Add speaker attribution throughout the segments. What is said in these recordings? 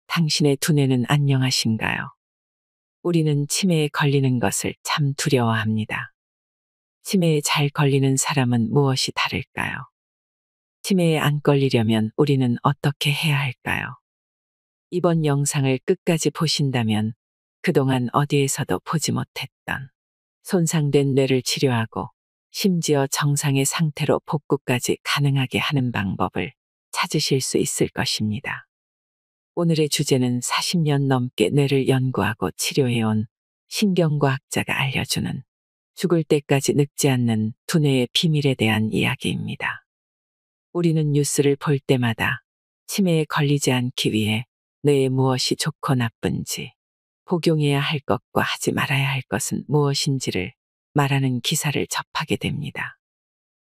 Speaker 1: 당신의 두뇌는 안녕하신가요? 우리는 치매에 걸리는 것을 참 두려워합니다. 치매에 잘 걸리는 사람은 무엇이 다를까요? 치매에 안 걸리려면 우리는 어떻게 해야 할까요? 이번 영상을 끝까지 보신다면 그동안 어디에서도 보지 못했던 손상된 뇌를 치료하고 심지어 정상의 상태로 복구까지 가능하게 하는 방법을 찾으실 수 있을 것입니다. 오늘의 주제는 40년 넘게 뇌를 연구하고 치료해온 신경과학자가 알려주는 죽을 때까지 늙지 않는 두뇌의 비밀에 대한 이야기입니다. 우리는 뉴스를 볼 때마다 치매에 걸리지 않기 위해 뇌에 무엇이 좋고 나쁜지, 복용해야 할 것과 하지 말아야 할 것은 무엇인지를 말하는 기사를 접하게 됩니다.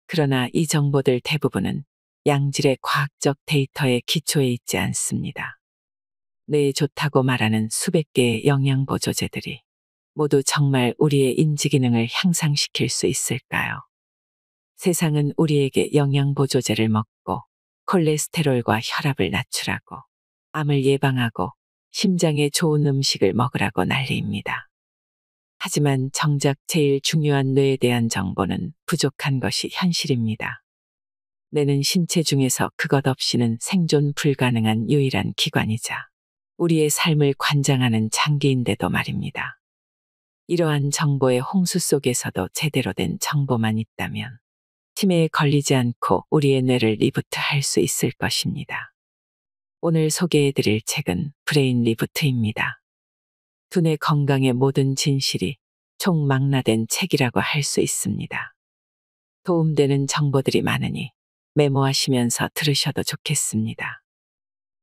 Speaker 1: 그러나 이 정보들 대부분은 양질의 과학적 데이터에 기초해 있지 않습니다. 뇌에 좋다고 말하는 수백 개의 영양보조제들이 모두 정말 우리의 인지기능을 향상시킬 수 있을까요? 세상은 우리에게 영양보조제를 먹고 콜레스테롤과 혈압을 낮추라고, 암을 예방하고 심장에 좋은 음식을 먹으라고 난리입니다. 하지만 정작 제일 중요한 뇌에 대한 정보는 부족한 것이 현실입니다. 뇌는 신체 중에서 그것 없이는 생존 불가능한 유일한 기관이자 우리의 삶을 관장하는 장기인데도 말입니다. 이러한 정보의 홍수 속에서도 제대로 된 정보만 있다면 치매에 걸리지 않고 우리의 뇌를 리부트할 수 있을 것입니다. 오늘 소개해드릴 책은 브레인 리부트입니다. 두뇌 건강의 모든 진실이 총망라된 책이라고 할 수 있습니다. 도움되는 정보들이 많으니 메모하시면서 들으셔도 좋겠습니다.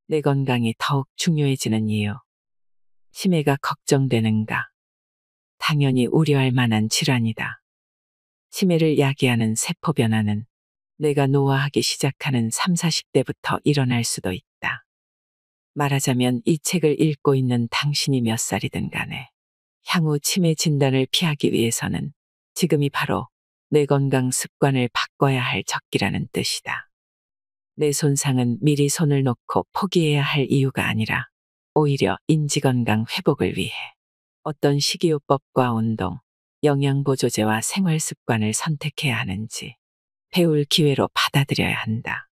Speaker 1: 뇌 건강이 더욱 중요해지는 이유. 치매가 걱정되는가? 당연히 우려할 만한 질환이다. 치매를 야기하는 세포 변화는 뇌가 노화하기 시작하는 3, 40대부터 일어날 수도 있다. 말하자면 이 책을 읽고 있는 당신이 몇 살이든 간에 향후 치매 진단을 피하기 위해서는 지금이 바로 뇌 건강 습관을 바꿔야 할 적기라는 뜻이다. 뇌 손상은 미리 손을 놓고 포기해야 할 이유가 아니라 오히려 인지건강 회복을 위해 어떤 식이요법과 운동, 영양보조제와 생활습관을 선택해야 하는지 배울 기회로 받아들여야 한다.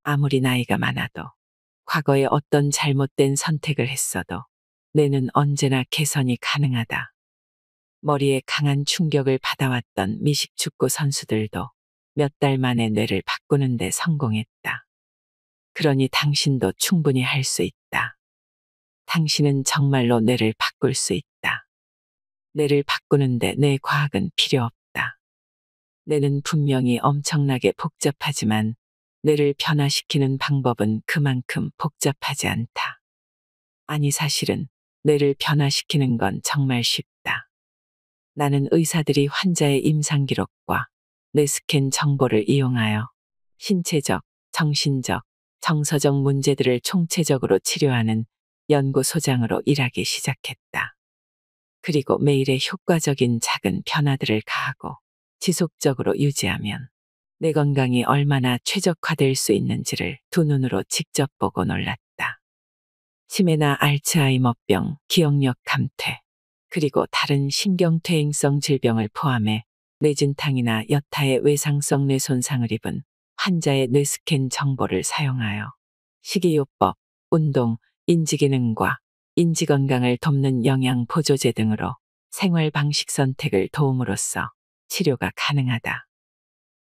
Speaker 1: 아무리 나이가 많아도 과거에 어떤 잘못된 선택을 했어도 뇌는 언제나 개선이 가능하다. 머리에 강한 충격을 받아왔던 미식축구 선수들도 몇 달 만에 뇌를 바꾸는 데 성공했다. 그러니 당신도 충분히 할 수 있다. 당신은 정말로 뇌를 바꿀 수 있다. 뇌를 바꾸는데 뇌 과학은 필요 없다. 뇌는 분명히 엄청나게 복잡하지만 뇌를 변화시키는 방법은 그만큼 복잡하지 않다. 아니 사실은 뇌를 변화시키는 건 정말 쉽다. 나는 의사들이 환자의 임상기록과 뇌 스캔 정보를 이용하여 신체적, 정신적, 정서적 문제들을 총체적으로 치료하는 연구소장으로 일하기 시작했다. 그리고 매일의 효과적인 작은 변화들을 가하고 지속적으로 유지하면 뇌 건강이 얼마나 최적화될 수 있는지를 두 눈으로 직접 보고 놀랐다. 치매나 알츠하이머병, 기억력 감퇴, 그리고 다른 신경퇴행성 질병을 포함해 뇌진탕이나 여타의 외상성 뇌 손상을 입은 환자의 뇌스캔 정보를 사용하여 식이요법, 운동, 인지기능과 인지건강을 돕는 영양보조제 등으로 생활 방식 선택을 도움으로써 치료가 가능하다.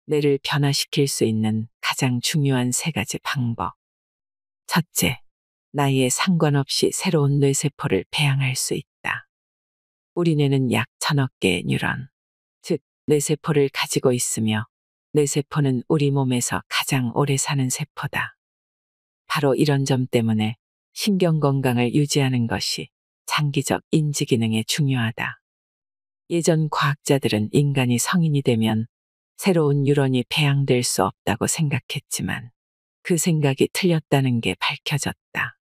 Speaker 1: 뇌를 변화시킬 수 있는 가장 중요한 세 가지 방법. 첫째, 나이에 상관없이 새로운 뇌세포를 배양할 수 있다. 우리 뇌는 약 1000억 개의 뉴런, 즉 뇌세포를 가지고 있으며 뇌세포는 우리 몸에서 가장 오래 사는 세포다. 바로 이런 점 때문에 신경 건강을 유지하는 것이 장기적 인지기능에 중요하다. 예전 과학자들은 인간이 성인이 되면 새로운 뉴런이 배양될 수 없다고 생각했지만 그 생각이 틀렸다는 게 밝혀졌다.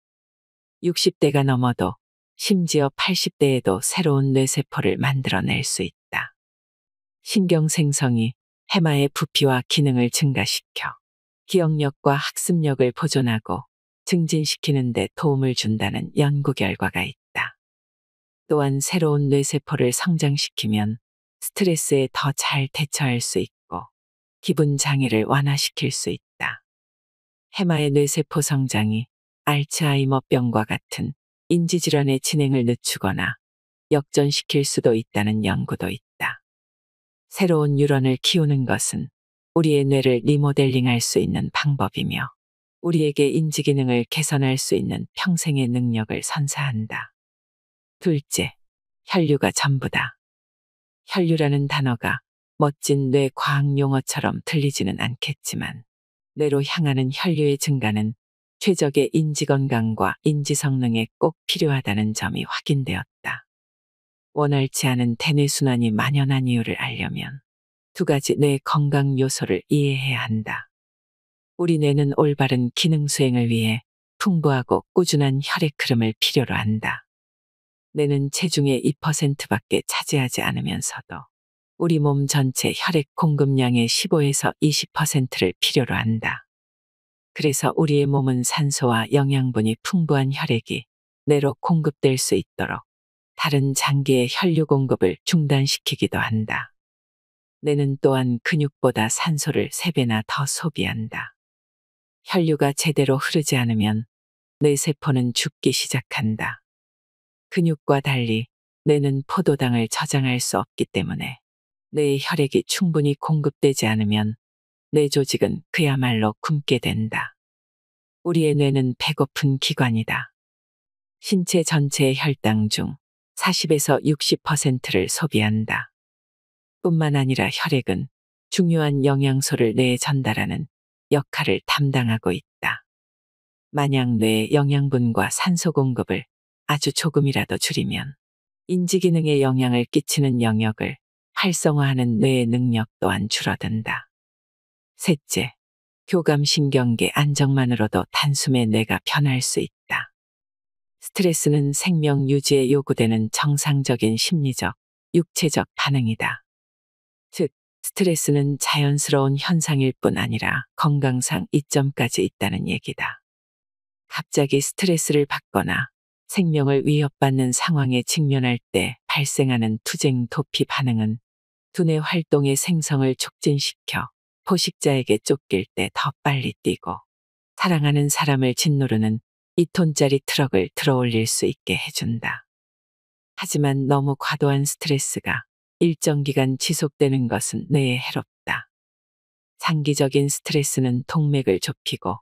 Speaker 1: 60대가 넘어도 심지어 80대에도 새로운 뇌세포를 만들어낼 수 있다. 신경생성이 해마의 부피와 기능을 증가시켜 기억력과 학습력을 보존하고 증진시키는 데 도움을 준다는 연구 결과가 있다. 또한 새로운 뇌세포를 성장시키면 스트레스에 더 잘 대처할 수 있고 기분 장애를 완화시킬 수 있다. 해마의 뇌세포 성장이 알츠하이머병과 같은 인지질환의 진행을 늦추거나 역전시킬 수도 있다는 연구도 있다. 새로운 뉴런을 키우는 것은 우리의 뇌를 리모델링할 수 있는 방법이며 우리에게 인지기능을 개선할 수 있는 평생의 능력을 선사한다. 둘째, 혈류가 전부다. 혈류라는 단어가 멋진 뇌 과학 용어처럼 들리지는 않겠지만 뇌로 향하는 혈류의 증가는 최적의 인지 건강과 인지 성능에 꼭 필요하다는 점이 확인되었다. 원활치 않은 대뇌순환이 만연한 이유를 알려면 두 가지 뇌 건강 요소를 이해해야 한다. 우리 뇌는 올바른 기능 수행을 위해 풍부하고 꾸준한 혈액 흐름을 필요로 한다. 뇌는 체중의 2%밖에 차지하지 않으면서도 우리 몸 전체 혈액 공급량의 15에서 20%를 필요로 한다. 그래서 우리의 몸은 산소와 영양분이 풍부한 혈액이 뇌로 공급될 수 있도록 다른 장기의 혈류 공급을 중단시키기도 한다. 뇌는 또한 근육보다 산소를 3배나 더 소비한다. 혈류가 제대로 흐르지 않으면 뇌세포는 죽기 시작한다. 근육과 달리 뇌는 포도당을 저장할 수 없기 때문에 뇌의 혈액이 충분히 공급되지 않으면 뇌 조직은 그야말로 굶게 된다. 우리의 뇌는 배고픈 기관이다. 신체 전체의 혈당 중 40에서 60%를 소비한다. 뿐만 아니라 혈액은 중요한 영양소를 뇌에 전달하는 역할을 담당하고 있다. 만약 뇌의 영양분과 산소 공급을 아주 조금이라도 줄이면 인지기능에 영향을 끼치는 영역을 활성화하는 뇌의 능력 또한 줄어든다. 셋째, 교감신경계 안정만으로도 단숨에 뇌가 변할 수 있다. 스트레스는 생명 유지에 요구되는 정상적인 심리적, 육체적 반응이다. 즉, 스트레스는 자연스러운 현상일 뿐 아니라 건강상 이점까지 있다는 얘기다. 갑자기 스트레스를 받거나 생명을 위협받는 상황에 직면할 때 발생하는 투쟁 도피 반응은 두뇌 활동의 생성을 촉진시켜 포식자에게 쫓길 때 더 빨리 뛰고 사랑하는 사람을 짓누르는 2톤짜리 트럭을 들어올릴 수 있게 해준다. 하지만 너무 과도한 스트레스가 일정 기간 지속되는 것은 뇌에 해롭다. 장기적인 스트레스는 동맥을 좁히고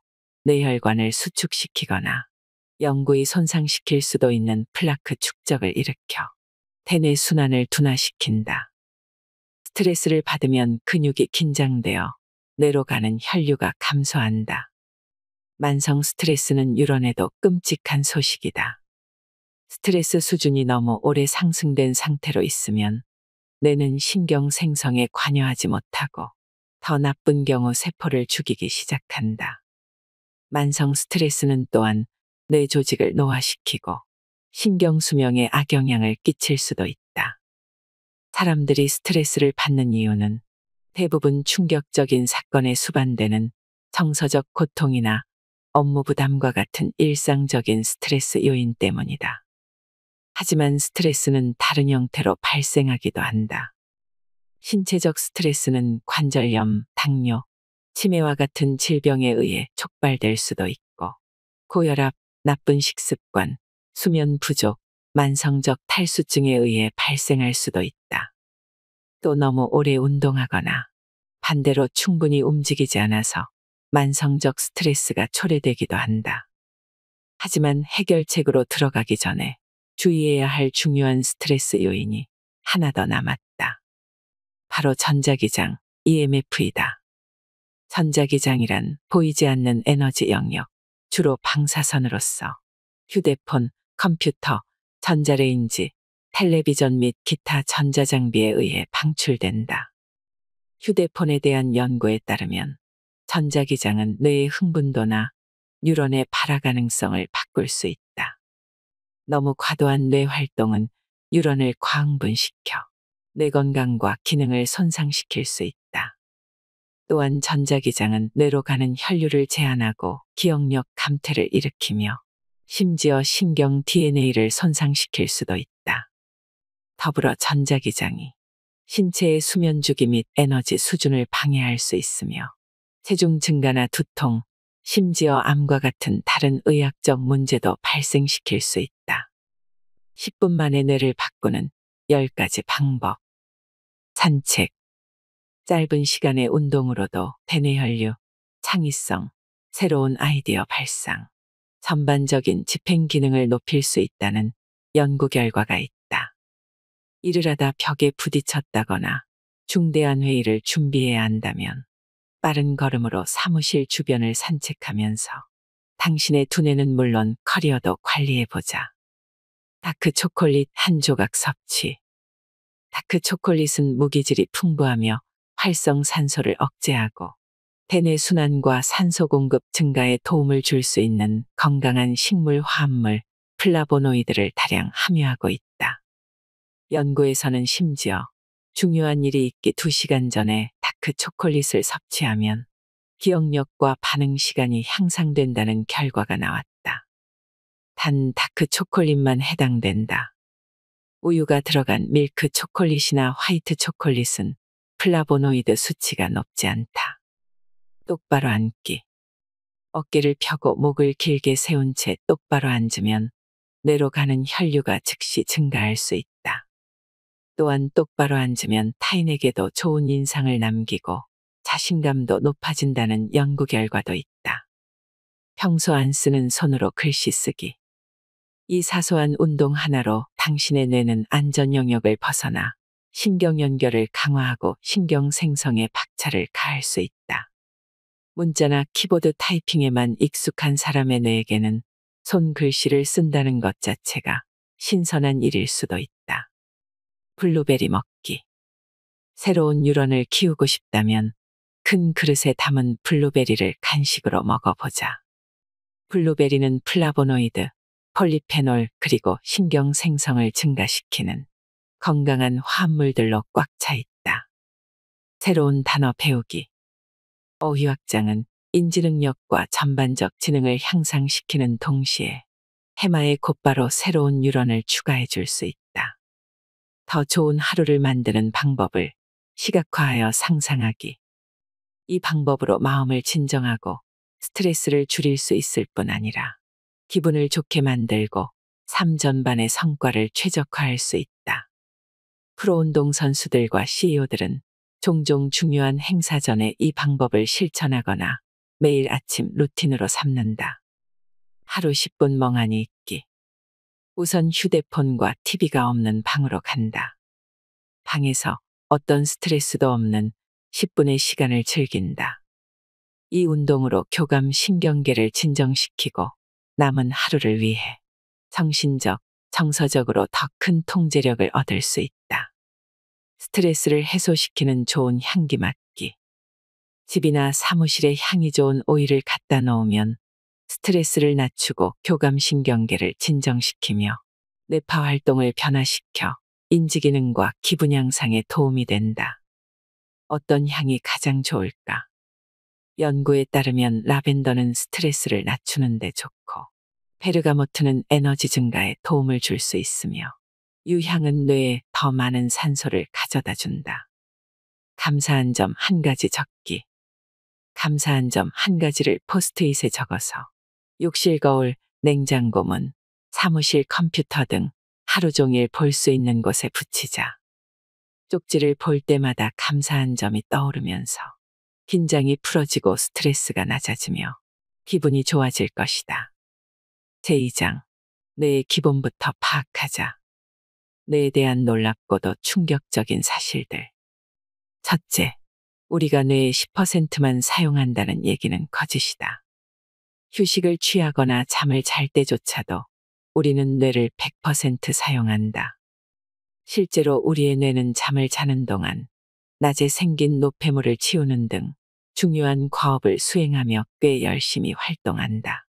Speaker 1: 뇌혈관을 수축시키거나 영구히 손상시킬 수도 있는 플라크 축적을 일으켜 대뇌 순환을 둔화시킨다. 스트레스를 받으면 근육이 긴장되어 뇌로 가는 혈류가 감소한다. 만성 스트레스는 유런에도 끔찍한 소식이다. 스트레스 수준이 너무 오래 상승된 상태로 있으면 뇌는 신경 생성에 관여하지 못하고 더 나쁜 경우 세포를 죽이기 시작한다. 만성 스트레스는 또한 뇌 조직을 노화시키고 신경 수명에 악영향을 끼칠 수도 있다. 사람들이 스트레스를 받는 이유는 대부분 충격적인 사건에 수반되는 정서적 고통이나 업무 부담과 같은 일상적인 스트레스 요인 때문이다. 하지만 스트레스는 다른 형태로 발생하기도 한다. 신체적 스트레스는 관절염, 당뇨, 치매와 같은 질병에 의해 촉발될 수도 있고, 고혈압, 나쁜 식습관, 수면 부족, 만성적 탈수증에 의해 발생할 수도 있다. 또 너무 오래 운동하거나 반대로 충분히 움직이지 않아서 만성적 스트레스가 초래되기도 한다. 하지만 해결책으로 들어가기 전에 주의해야 할 중요한 스트레스 요인이 하나 더 남았다. 바로 전자기장, EMF이다. 전자기장이란 보이지 않는 에너지 영역, 주로 방사선으로서 휴대폰, 컴퓨터, 전자레인지, 텔레비전 및 기타 전자장비에 의해 방출된다. 휴대폰에 대한 연구에 따르면 전자기장은 뇌의 흥분도나 뉴런의 발화 가능성을 바꿀 수 있다. 너무 과도한 뇌 활동은 뉴런을 과흥분시켜 뇌 건강과 기능을 손상시킬 수 있다. 또한 전자기장은 뇌로 가는 혈류를 제한하고 기억력 감퇴를 일으키며 심지어 신경 DNA를 손상시킬 수도 있다. 더불어 전자기장이 신체의 수면 주기 및 에너지 수준을 방해할 수 있으며 체중 증가나 두통, 심지어 암과 같은 다른 의학적 문제도 발생시킬 수 있다. 10분 만에 뇌를 바꾸는 10가지 방법. 산책. 짧은 시간의 운동으로도 대뇌 혈류, 창의성, 새로운 아이디어 발상, 전반적인 집행 기능을 높일 수 있다는 연구 결과가 있다. 일을 하다 벽에 부딪혔다거나 중대한 회의를 준비해야 한다면 빠른 걸음으로 사무실 주변을 산책하면서 당신의 두뇌는 물론 커리어도 관리해보자. 다크 초콜릿 한 조각 섭취. 다크 초콜릿은 무기질이 풍부하며 활성산소를 억제하고 대뇌 순환과 산소 공급 증가에 도움을 줄 수 있는 건강한 식물 화합물 플라보노이드를 다량 함유하고 있다. 연구에서는 심지어 중요한 일이 있기 2시간 전에 다크 초콜릿을 섭취하면 기억력과 반응 시간이 향상된다는 결과가 나왔다. 단 다크 초콜릿만 해당된다. 우유가 들어간 밀크 초콜릿이나 화이트 초콜릿은 플라보노이드 수치가 높지 않다. 똑바로 앉기. 어깨를 펴고 목을 길게 세운 채 똑바로 앉으면 뇌로 가는 혈류가 즉시 증가할 수 있다. 또한 똑바로 앉으면 타인에게도 좋은 인상을 남기고 자신감도 높아진다는 연구 결과도 있다. 평소 안 쓰는 손으로 글씨 쓰기. 이 사소한 운동 하나로 당신의 뇌는 안전 영역을 벗어나 신경 연결을 강화하고 신경 생성에 박차를 가할 수 있다. 문자나 키보드 타이핑에만 익숙한 사람의 뇌에게는 손글씨를 쓴다는 것 자체가 신선한 일일 수도 있다. 블루베리 먹기. 새로운 뉴런을 키우고 싶다면 큰 그릇에 담은 블루베리를 간식으로 먹어보자. 블루베리는 플라보노이드, 폴리페놀 그리고 신경 생성을 증가시키는 건강한 화합물들로 꽉 차 있다. 새로운 단어 배우기. 어휘확장은 인지 능력과 전반적 지능을 향상시키는 동시에 해마에 곧바로 새로운 뉴런을 추가해 줄 수 있다. 더 좋은 하루를 만드는 방법을 시각화하여 상상하기. 이 방법으로 마음을 진정하고 스트레스를 줄일 수 있을 뿐 아니라 기분을 좋게 만들고 삶 전반의 성과를 최적화할 수 있다. 프로운동 선수들과 CEO들은 종종 중요한 행사 전에 이 방법을 실천하거나 매일 아침 루틴으로 삼는다. 하루 10분 멍하니 있기. 우선 휴대폰과 TV가 없는 방으로 간다. 방에서 어떤 스트레스도 없는 10분의 시간을 즐긴다. 이 운동으로 교감 신경계를 진정시키고 남은 하루를 위해 정신적, 정서적으로 더 큰 통제력을 얻을 수 있다. 스트레스를 해소시키는 좋은 향기 맡기. 집이나 사무실에 향이 좋은 오일을 갖다 놓으면 스트레스를 낮추고 교감신경계를 진정시키며 뇌파 활동을 변화시켜 인지기능과 기분 향상에 도움이 된다. 어떤 향이 가장 좋을까? 연구에 따르면 라벤더는 스트레스를 낮추는 데 좋고 베르가모트는 에너지 증가에 도움을 줄 수 있으며 유향은 뇌에 더 많은 산소를 가져다 준다. 감사한 점 한 가지 적기. 감사한 점 한 가지를 포스트잇에 적어서 욕실 거울, 냉장고 문, 사무실 컴퓨터 등 하루 종일 볼 수 있는 곳에 붙이자. 쪽지를 볼 때마다 감사한 점이 떠오르면서 긴장이 풀어지고 스트레스가 낮아지며 기분이 좋아질 것이다. 제2장. 뇌의 기본부터 파악하자. 뇌에 대한 놀랍고도 충격적인 사실들. 첫째, 우리가 뇌의 10%만 사용한다는 얘기는 거짓이다. 휴식을 취하거나 잠을 잘 때조차도 우리는 뇌를 100% 사용한다. 실제로 우리의 뇌는 잠을 자는 동안 낮에 생긴 노폐물을 치우는 등 중요한 과업을 수행하며 꽤 열심히 활동한다.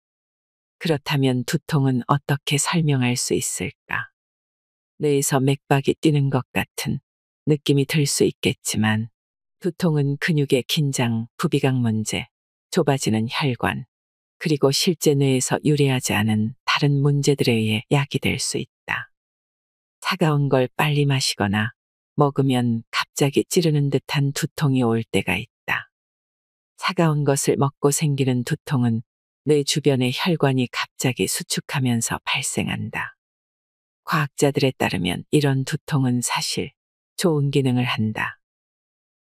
Speaker 1: 그렇다면 두통은 어떻게 설명할 수 있을까? 뇌에서 맥박이 뛰는 것 같은 느낌이 들 수 있겠지만 두통은 근육의 긴장, 부비강 문제, 좁아지는 혈관, 그리고 실제 뇌에서 유래하지 않은 다른 문제들에 의해 야기될 수 있다. 차가운 걸 빨리 마시거나 먹으면 갑자기 찌르는 듯한 두통이 올 때가 있다. 차가운 것을 먹고 생기는 두통은 뇌 주변의 혈관이 갑자기 수축하면서 발생한다. 과학자들에 따르면 이런 두통은 사실 좋은 기능을 한다.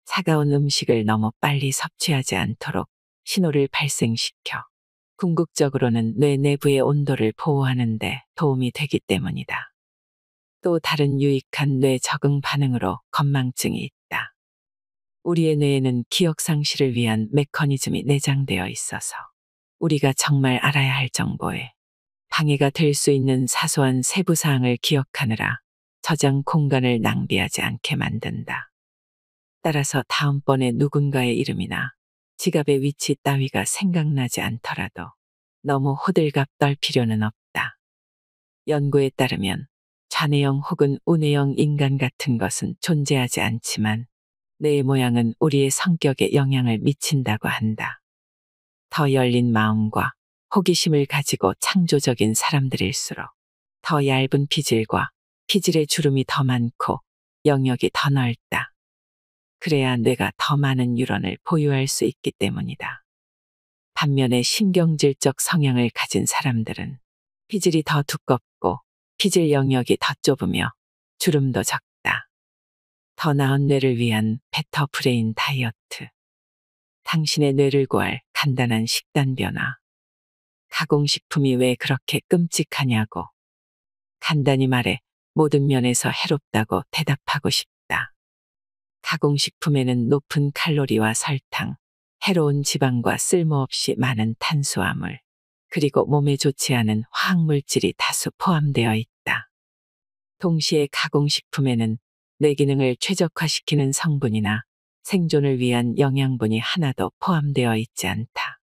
Speaker 1: 차가운 음식을 너무 빨리 섭취하지 않도록 신호를 발생시켜 궁극적으로는 뇌 내부의 온도를 보호하는 데 도움이 되기 때문이다. 또 다른 유익한 뇌 적응 반응으로 건망증이 있다. 우리의 뇌에는 기억 상실을 위한 메커니즘이 내장되어 있어서 우리가 정말 알아야 할 정보에 방해가 될 수 있는 사소한 세부 사항을 기억하느라 저장 공간을 낭비하지 않게 만든다. 따라서 다음번에 누군가의 이름이나 지갑의 위치 따위가 생각나지 않더라도 너무 호들갑 떨 필요는 없다. 연구에 따르면 좌뇌형 혹은 우뇌형 인간 같은 것은 존재하지 않지만 뇌의 모양은 우리의 성격에 영향을 미친다고 한다. 더 열린 마음과 호기심을 가지고 창조적인 사람들일수록 더 얇은 피질과 피질의 주름이 더 많고 영역이 더 넓다. 그래야 뇌가 더 많은 뉴런을 보유할 수 있기 때문이다. 반면에 신경질적 성향을 가진 사람들은 피질이 더 두껍고 피질 영역이 더 좁으며 주름도 적다. 더 나은 뇌를 위한 베터 브레인 다이어트. 당신의 뇌를 구할 간단한 식단 변화. 가공식품이 왜 그렇게 끔찍하냐고. 간단히 말해 모든 면에서 해롭다고 대답하고 싶다. 가공식품에는 높은 칼로리와 설탕, 해로운 지방과 쓸모없이 많은 탄수화물, 그리고 몸에 좋지 않은 화학물질이 다수 포함되어 있다. 동시에 가공식품에는 뇌 기능을 최적화시키는 성분이나 생존을 위한 영양분이 하나도 포함되어 있지 않다.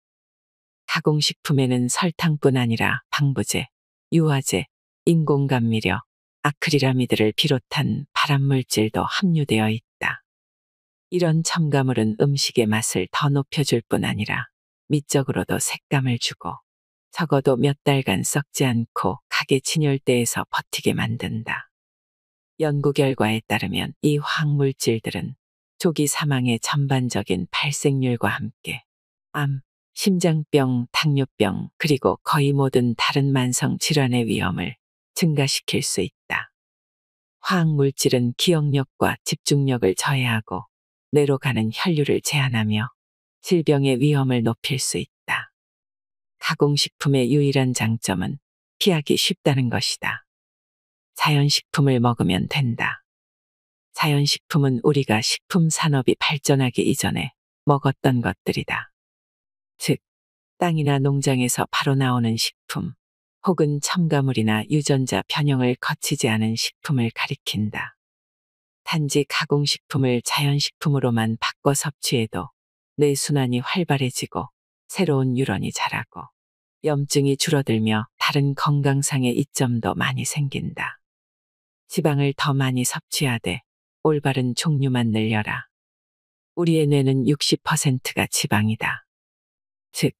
Speaker 1: 가공식품에는 설탕뿐 아니라 방부제, 유화제, 인공감미료, 아크릴아미드를 비롯한 발암물질도 함유되어 있다. 이런 첨가물은 음식의 맛을 더 높여줄 뿐 아니라 미적으로도 색감을 주고 적어도 몇 달간 썩지 않고 가게 진열대에서 버티게 만든다. 연구 결과에 따르면 이 화학물질들은 조기 사망의 전반적인 발생률과 함께 암, 심장병, 당뇨병, 그리고 거의 모든 다른 만성 질환의 위험을 증가시킬 수 있다. 화학물질은 기억력과 집중력을 저해하고 뇌로 가는 혈류를 제한하며 질병의 위험을 높일 수 있다. 가공식품의 유일한 장점은 피하기 쉽다는 것이다. 자연식품을 먹으면 된다. 자연식품은 우리가 식품 산업이 발전하기 이전에 먹었던 것들이다. 즉, 땅이나 농장에서 바로 나오는 식품, 혹은 첨가물이나 유전자 변형을 거치지 않은 식품을 가리킨다. 단지 가공식품을 자연식품으로만 바꿔 섭취해도 뇌순환이 활발해지고 새로운 뉴런이 자라고 염증이 줄어들며 다른 건강상의 이점도 많이 생긴다. 지방을 더 많이 섭취하되 올바른 종류만 늘려라. 우리의 뇌는 60%가 지방이다. 즉,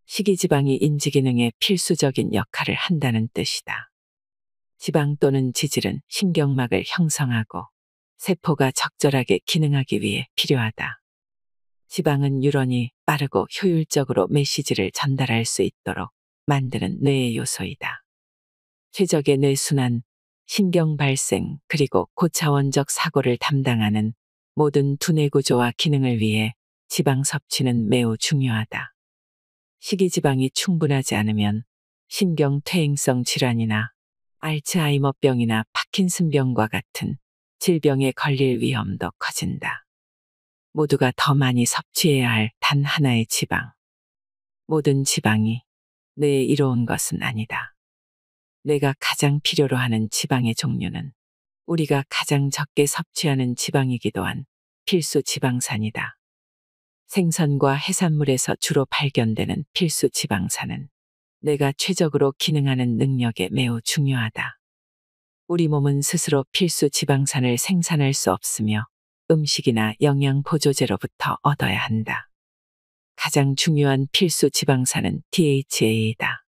Speaker 1: 식이지방이 인지기능에 필수적인 역할을 한다는 뜻이다. 지방 또는 지질은 신경막을 형성하고 세포가 적절하게 기능하기 위해 필요하다. 지방은 뉴런이 빠르고 효율적으로 메시지를 전달할 수 있도록 만드는 뇌의 요소이다. 최적의 뇌순환, 신경 발생, 그리고 고차원적 사고를 담당하는 모든 두뇌 구조와 기능을 위해 지방 섭취는 매우 중요하다. 식이지방이 충분하지 않으면 신경퇴행성 질환이나 알츠하이머병이나 파킨슨병과 같은 질병에 걸릴 위험도 커진다. 모두가 더 많이 섭취해야 할 단 하나의 지방. 모든 지방이 뇌에 이로운 것은 아니다. 뇌가 가장 필요로 하는 지방의 종류는 우리가 가장 적게 섭취하는 지방이기도 한 필수 지방산이다. 생선과 해산물에서 주로 발견되는 필수 지방산은 뇌가 최적으로 기능하는 능력에 매우 중요하다. 우리 몸은 스스로 필수 지방산을 생산할 수 없으며 음식이나 영양 보조제로부터 얻어야 한다. 가장 중요한 필수 지방산은 DHA이다.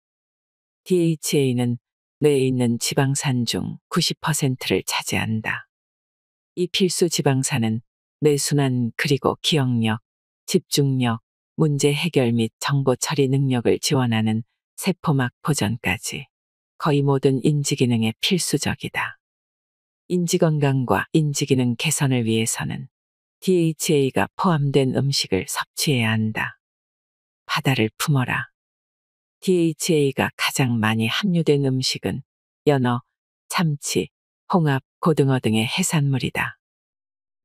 Speaker 1: DHA는 뇌에 있는 지방산 중 90%를 차지한다. 이 필수 지방산은 뇌순환 그리고 기억력, 집중력, 문제 해결 및 정보 처리 능력을 지원하는 세포막 보전까지 거의 모든 인지기능에 필수적이다. 인지건강과 인지기능 개선을 위해서는 DHA가 포함된 음식을 섭취해야 한다. 바다를 품어라. DHA가 가장 많이 함유된 음식은 연어, 참치, 홍합, 고등어 등의 해산물이다.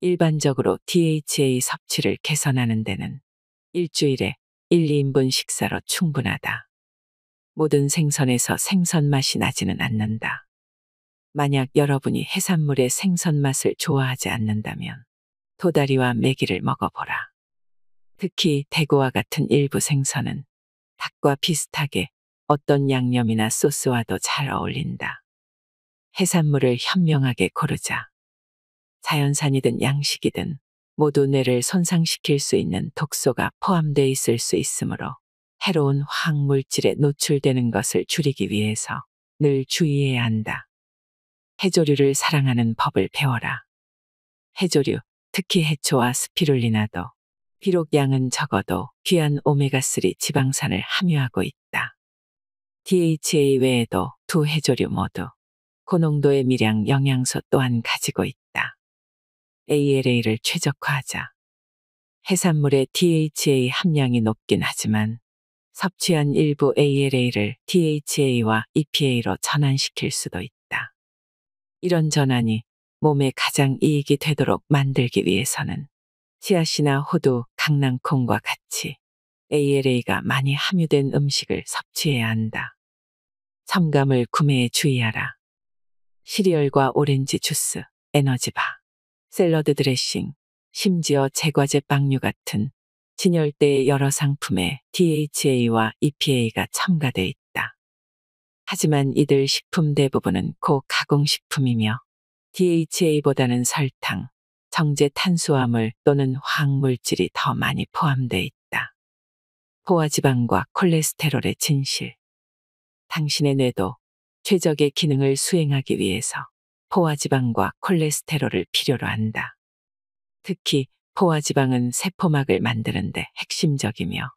Speaker 1: 일반적으로 DHA 섭취를 개선하는 데는 일주일에 1, 2인분 식사로 충분하다. 모든 생선에서 생선 맛이 나지는 않는다. 만약 여러분이 해산물의 생선 맛을 좋아하지 않는다면 도다리와 메기를 먹어보라. 특히 대구와 같은 일부 생선은 닭과 비슷하게 어떤 양념이나 소스와도 잘 어울린다. 해산물을 현명하게 고르자. 자연산이든 양식이든 모두 뇌를 손상시킬 수 있는 독소가 포함되어 있을 수 있으므로 해로운 화학물질에 노출되는 것을 줄이기 위해서 늘 주의해야 한다. 해조류를 사랑하는 법을 배워라. 해조류, 특히 해초와 스피룰리나도 비록 양은 적어도 귀한 오메가3 지방산을 함유하고 있다. DHA 외에도 두 해조류 모두 고농도의 미량 영양소 또한 가지고 있다. ALA를 최적화하자. 해산물의 DHA 함량이 높긴 하지만 섭취한 일부 ALA를 DHA와 EPA로 전환시킬 수도 있다. 이런 전환이 몸에 가장 이익이 되도록 만들기 위해서는 씨앗이나 호두, 강낭콩과 같이 ALA가 많이 함유된 음식을 섭취해야 한다. 첨가물 구매에 주의하라. 시리얼과 오렌지 주스, 에너지바, 샐러드 드레싱, 심지어 제과제 빵류 같은 진열대의 여러 상품에 DHA와 EPA가 첨가돼 있다. 하지만 이들 식품 대부분은 고가공식품이며 DHA보다는 설탕, 정제 탄수화물 또는 화학물질이 더 많이 포함돼 있다. 포화지방과 콜레스테롤의 진실. 당신의 뇌도 최적의 기능을 수행하기 위해서 포화지방과 콜레스테롤을 필요로 한다. 특히 포화지방은 세포막을 만드는데 핵심적이며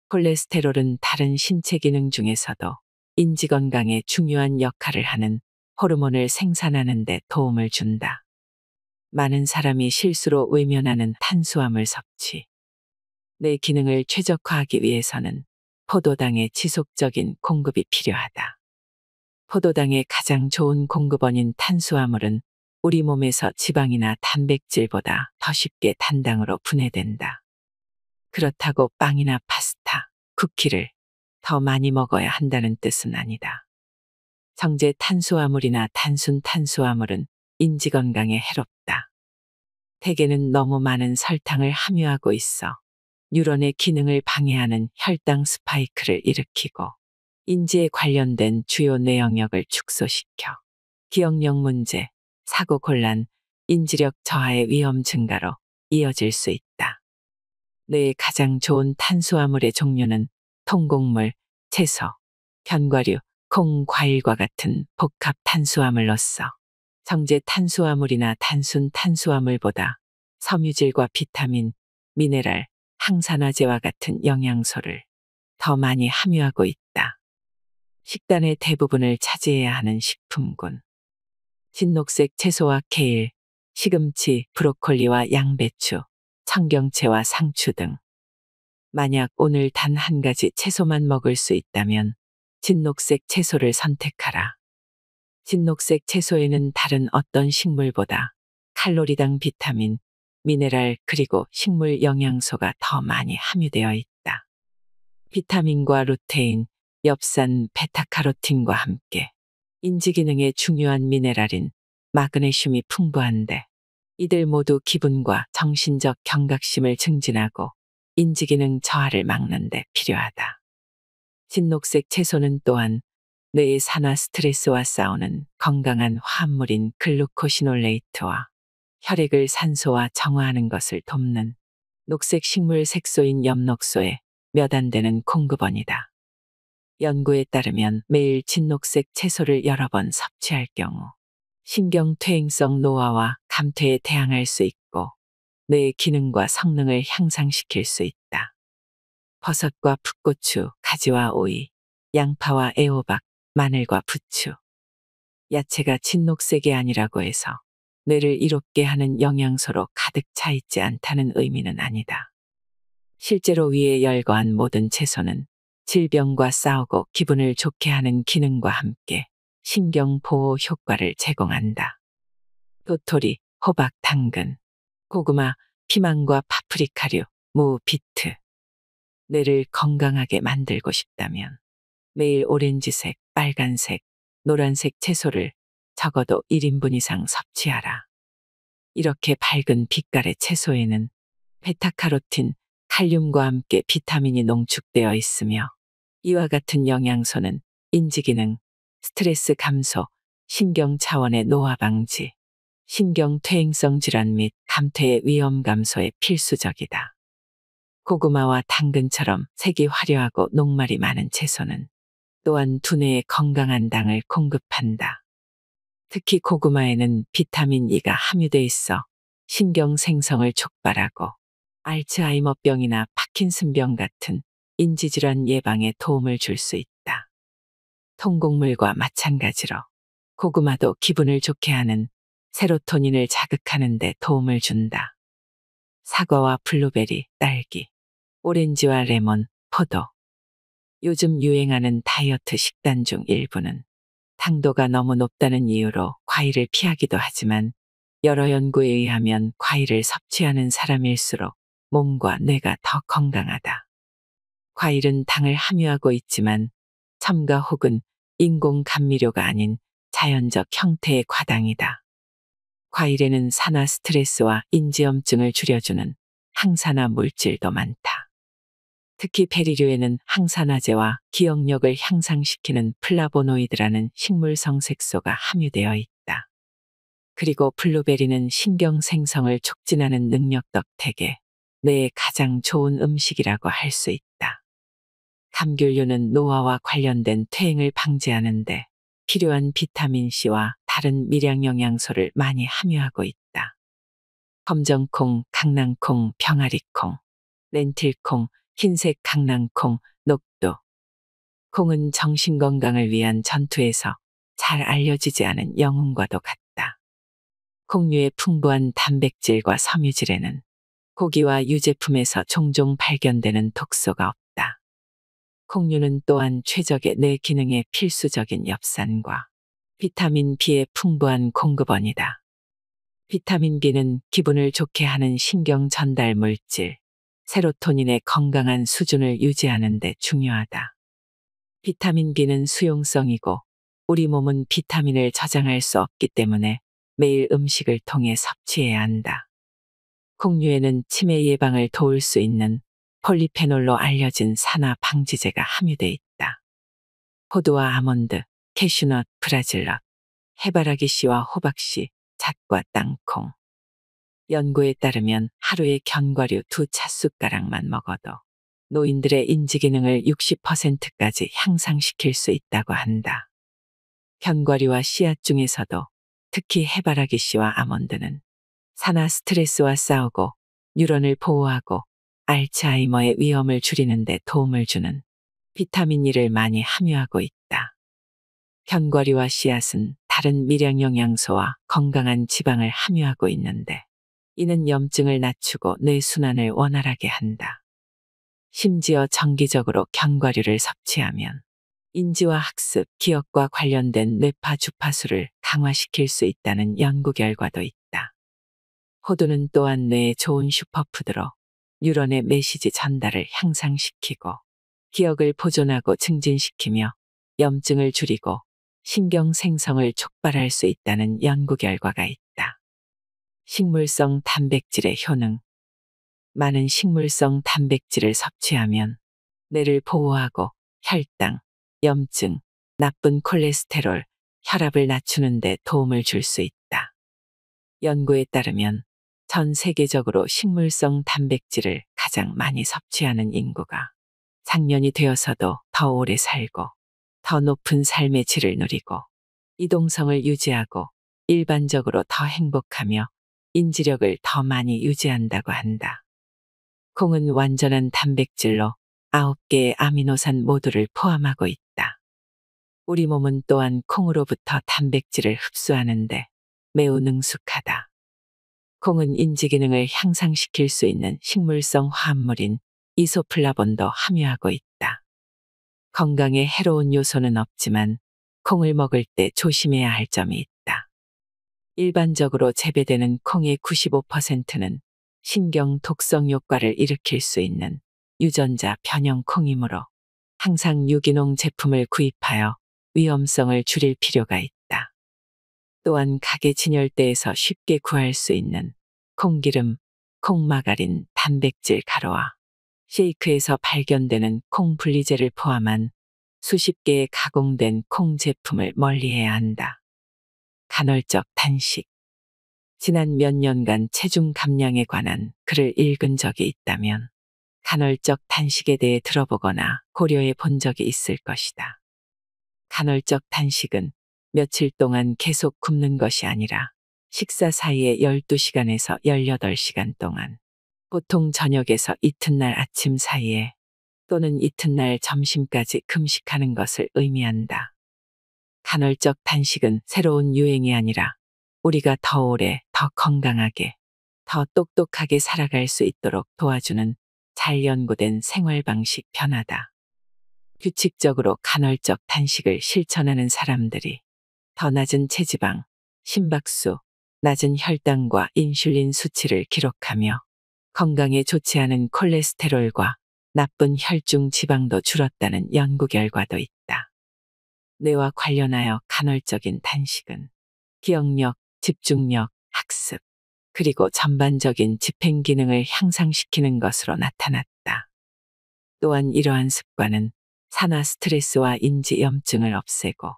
Speaker 1: 콜레스테롤은 다른 신체 기능 중에서도 인지건강에 중요한 역할을 하는 호르몬을 생산하는 데 도움을 준다. 많은 사람이 실수로 외면하는 탄수화물 섭취. 내 기능을 최적화하기 위해서는 포도당의 지속적인 공급이 필요하다. 포도당의 가장 좋은 공급원인 탄수화물은 우리 몸에서 지방이나 단백질보다 더 쉽게 단당으로 분해된다. 그렇다고 빵이나 파스타, 쿠키를 더 많이 먹어야 한다는 뜻은 아니다. 정제 탄수화물이나 단순 탄수화물은 인지건강에 해롭다. 대개는 너무 많은 설탕을 함유하고 있어 뉴런의 기능을 방해하는 혈당 스파이크를 일으키고 인지에 관련된 주요 뇌 영역을 축소시켜 기억력 문제, 사고 곤란, 인지력 저하의 위험 증가로 이어질 수 있다. 뇌에 가장 좋은 탄수화물의 종류는 통곡물, 채소, 견과류, 콩, 과일과 같은 복합 탄수화물로서 정제 탄수화물이나 단순 탄수화물보다 섬유질과 비타민, 미네랄, 항산화제와 같은 영양소를 더 많이 함유하고 있다. 식단의 대부분을 차지해야 하는 식품군. 진녹색 채소와 케일, 시금치, 브로콜리와 양배추, 청경채와 상추 등. 만약 오늘 단 한 가지 채소만 먹을 수 있다면 진녹색 채소를 선택하라. 진녹색 채소에는 다른 어떤 식물보다 칼로리당 비타민, 미네랄 그리고 식물 영양소가 더 많이 함유되어 있다. 비타민과 루테인, 엽산, 베타카로틴과 함께 인지기능에 중요한 미네랄인 마그네슘이 풍부한데 이들 모두 기분과 정신적 경각심을 증진하고 인지기능 저하를 막는 데 필요하다. 진녹색 채소는 또한 뇌의 산화 스트레스와 싸우는 건강한 화합물인 글루코시놀레이트와 혈액을 산소화 정화하는 것을 돕는 녹색 식물 색소인 엽록소의 몇 안 되는 공급원이다. 연구에 따르면 매일 진녹색 채소를 여러 번 섭취할 경우 신경퇴행성 노화와 감퇴에 대항할 수 있고 뇌의 기능과 성능을 향상시킬 수 있다. 버섯과 풋고추, 가지와 오이, 양파와 애호박, 마늘과 부추. 야채가 진녹색이 아니라고 해서 뇌를 이롭게 하는 영양소로 가득 차 있지 않다는 의미는 아니다. 실제로 위에 열거한 모든 채소는 질병과 싸우고 기분을 좋게 하는 기능과 함께 신경 보호 효과를 제공한다. 도토리, 호박, 당근, 고구마, 피망과 파프리카류, 무, 비트. 뇌를 건강하게 만들고 싶다면 매일 오렌지색, 빨간색, 노란색 채소를 적어도 1인분 이상 섭취하라. 이렇게 밝은 빛깔의 채소에는 베타카로틴, 칼륨과 함께 비타민이 농축되어 있으며 이와 같은 영양소는 인지기능, 스트레스 감소, 신경 차원의 노화 방지, 신경퇴행성 질환 및 감퇴의 위험 감소에 필수적이다. 고구마와 당근처럼 색이 화려하고 녹말이 많은 채소는 또한 두뇌에 건강한 당을 공급한다. 특히 고구마에는 비타민 E가 함유돼 있어 신경 생성을 촉발하고 알츠하이머병이나 파킨슨병 같은 인지질환 예방에 도움을 줄 수 있다. 통곡물과 마찬가지로 고구마도 기분을 좋게 하는 세로토닌을 자극하는 데 도움을 준다. 사과와 블루베리, 딸기, 오렌지와 레몬, 포도. 요즘 유행하는 다이어트 식단 중 일부는 당도가 너무 높다는 이유로 과일을 피하기도 하지만 여러 연구에 의하면 과일을 섭취하는 사람일수록 몸과 뇌가 더 건강하다. 과일은 당을 함유하고 있지만 첨가 혹은 인공 감미료가 아닌 자연적 형태의 과당이다. 과일에는 산화 스트레스와 인지염증을 줄여주는 항산화 물질도 많다. 특히 베리류에는 항산화제와 기억력을 향상시키는 플라보노이드라는 식물성 색소가 함유되어 있다. 그리고 블루베리는 신경 생성을 촉진하는 능력 덕택에 뇌에 가장 좋은 음식이라고 할 수 있다. 감귤류는 노화와 관련된 퇴행을 방지하는데 필요한 비타민C와 다른 미량 영양소를 많이 함유하고 있다. 검정콩, 강낭콩, 병아리콩, 렌틸콩, 흰색 강낭콩, 녹두. 콩은 정신건강을 위한 전투에서 잘 알려지지 않은 영웅과도 같다. 콩류의 풍부한 단백질과 섬유질에는 고기와 유제품에서 종종 발견되는 독소가 없다. 콩류는 또한 최적의 뇌 기능에 필수적인 엽산과 비타민 B의 풍부한 공급원이다. 비타민 B는 기분을 좋게 하는 신경 전달 물질, 세로토닌의 건강한 수준을 유지하는 데 중요하다. 비타민 B는 수용성이고 우리 몸은 비타민을 저장할 수 없기 때문에 매일 음식을 통해 섭취해야 한다. 콩류에는 치매 예방을 도울 수 있는 폴리페놀로 알려진 산화 방지제가 함유돼 있다. 호두와 아몬드, 캐슈넛, 브라질넛, 해바라기씨와 호박씨, 잣과 땅콩. 연구에 따르면 하루에 견과류 2찻숟가락만 먹어도 노인들의 인지기능을 60%까지 향상시킬 수 있다고 한다. 견과류와 씨앗 중에서도 특히 해바라기씨와 아몬드는 산화 스트레스와 싸우고 뉴런을 보호하고 알츠하이머의 위험을 줄이는 데 도움을 주는 비타민 E를 많이 함유하고 있다. 견과류와 씨앗은 다른 미량 영양소와 건강한 지방을 함유하고 있는데 이는 염증을 낮추고 뇌순환을 원활하게 한다. 심지어 정기적으로 견과류를 섭취하면 인지와 학습, 기억과 관련된 뇌파 주파수를 강화시킬 수 있다는 연구 결과도 있다. 호두는 또한 뇌에 좋은 슈퍼푸드로 뉴런의 메시지 전달을 향상시키고 기억을 보존하고 증진시키며 염증을 줄이고 신경 생성을 촉발할 수 있다는 연구 결과가 있다. 식물성 단백질의 효능. 많은 식물성 단백질을 섭취하면 뇌를 보호하고 혈당, 염증, 나쁜 콜레스테롤, 혈압을 낮추는 데 도움을 줄 수 있다. 연구에 따르면 전 세계적으로 식물성 단백질을 가장 많이 섭취하는 인구가 장년이 되어서도 더 오래 살고 더 높은 삶의 질을 누리고 이동성을 유지하고 일반적으로 더 행복하며 인지력을 더 많이 유지한다고 한다. 콩은 완전한 단백질로 9개의 아미노산 모두를 포함하고 있다. 우리 몸은 또한 콩으로부터 단백질을 흡수하는데 매우 능숙하다. 콩은 인지 기능을 향상시킬 수 있는 식물성 화합물인 이소플라본도 함유하고 있다. 건강에 해로운 요소는 없지만 콩을 먹을 때 조심해야 할 점이 있다. 일반적으로 재배되는 콩의 95%는 신경 독성 효과를 일으킬 수 있는 유전자 변형 콩이므로 항상 유기농 제품을 구입하여 위험성을 줄일 필요가 있다. 또한 가게 진열대에서 쉽게 구할 수 있는 콩기름, 콩마가린, 단백질 가루와 쉐이크에서 발견되는 콩 분리제를 포함한 수십 개의 가공된 콩 제품을 멀리해야 한다. 간헐적 단식. 지난 몇 년간 체중 감량에 관한 글을 읽은 적이 있다면 간헐적 단식에 대해 들어보거나 고려해 본 적이 있을 것이다. 간헐적 단식은 며칠 동안 계속 굶는 것이 아니라 식사 사이에 12시간에서 18시간 동안 보통 저녁에서 이튿날 아침 사이에 또는 이튿날 점심까지 금식하는 것을 의미한다. 간헐적 단식은 새로운 유행이 아니라 우리가 더 오래, 더 건강하게, 더 똑똑하게 살아갈 수 있도록 도와주는 잘 연구된 생활 방식 변화다. 규칙적으로 간헐적 단식을 실천하는 사람들이 더 낮은 체지방, 심박수, 낮은 혈당과 인슐린 수치를 기록하며 건강에 좋지 않은 콜레스테롤과 나쁜 혈중 지방도 줄었다는 연구 결과도 있다. 뇌와 관련하여 간헐적인 단식은 기억력, 집중력, 학습, 그리고 전반적인 집행 기능을 향상시키는 것으로 나타났다. 또한 이러한 습관은 산화 스트레스와 인지 염증을 없애고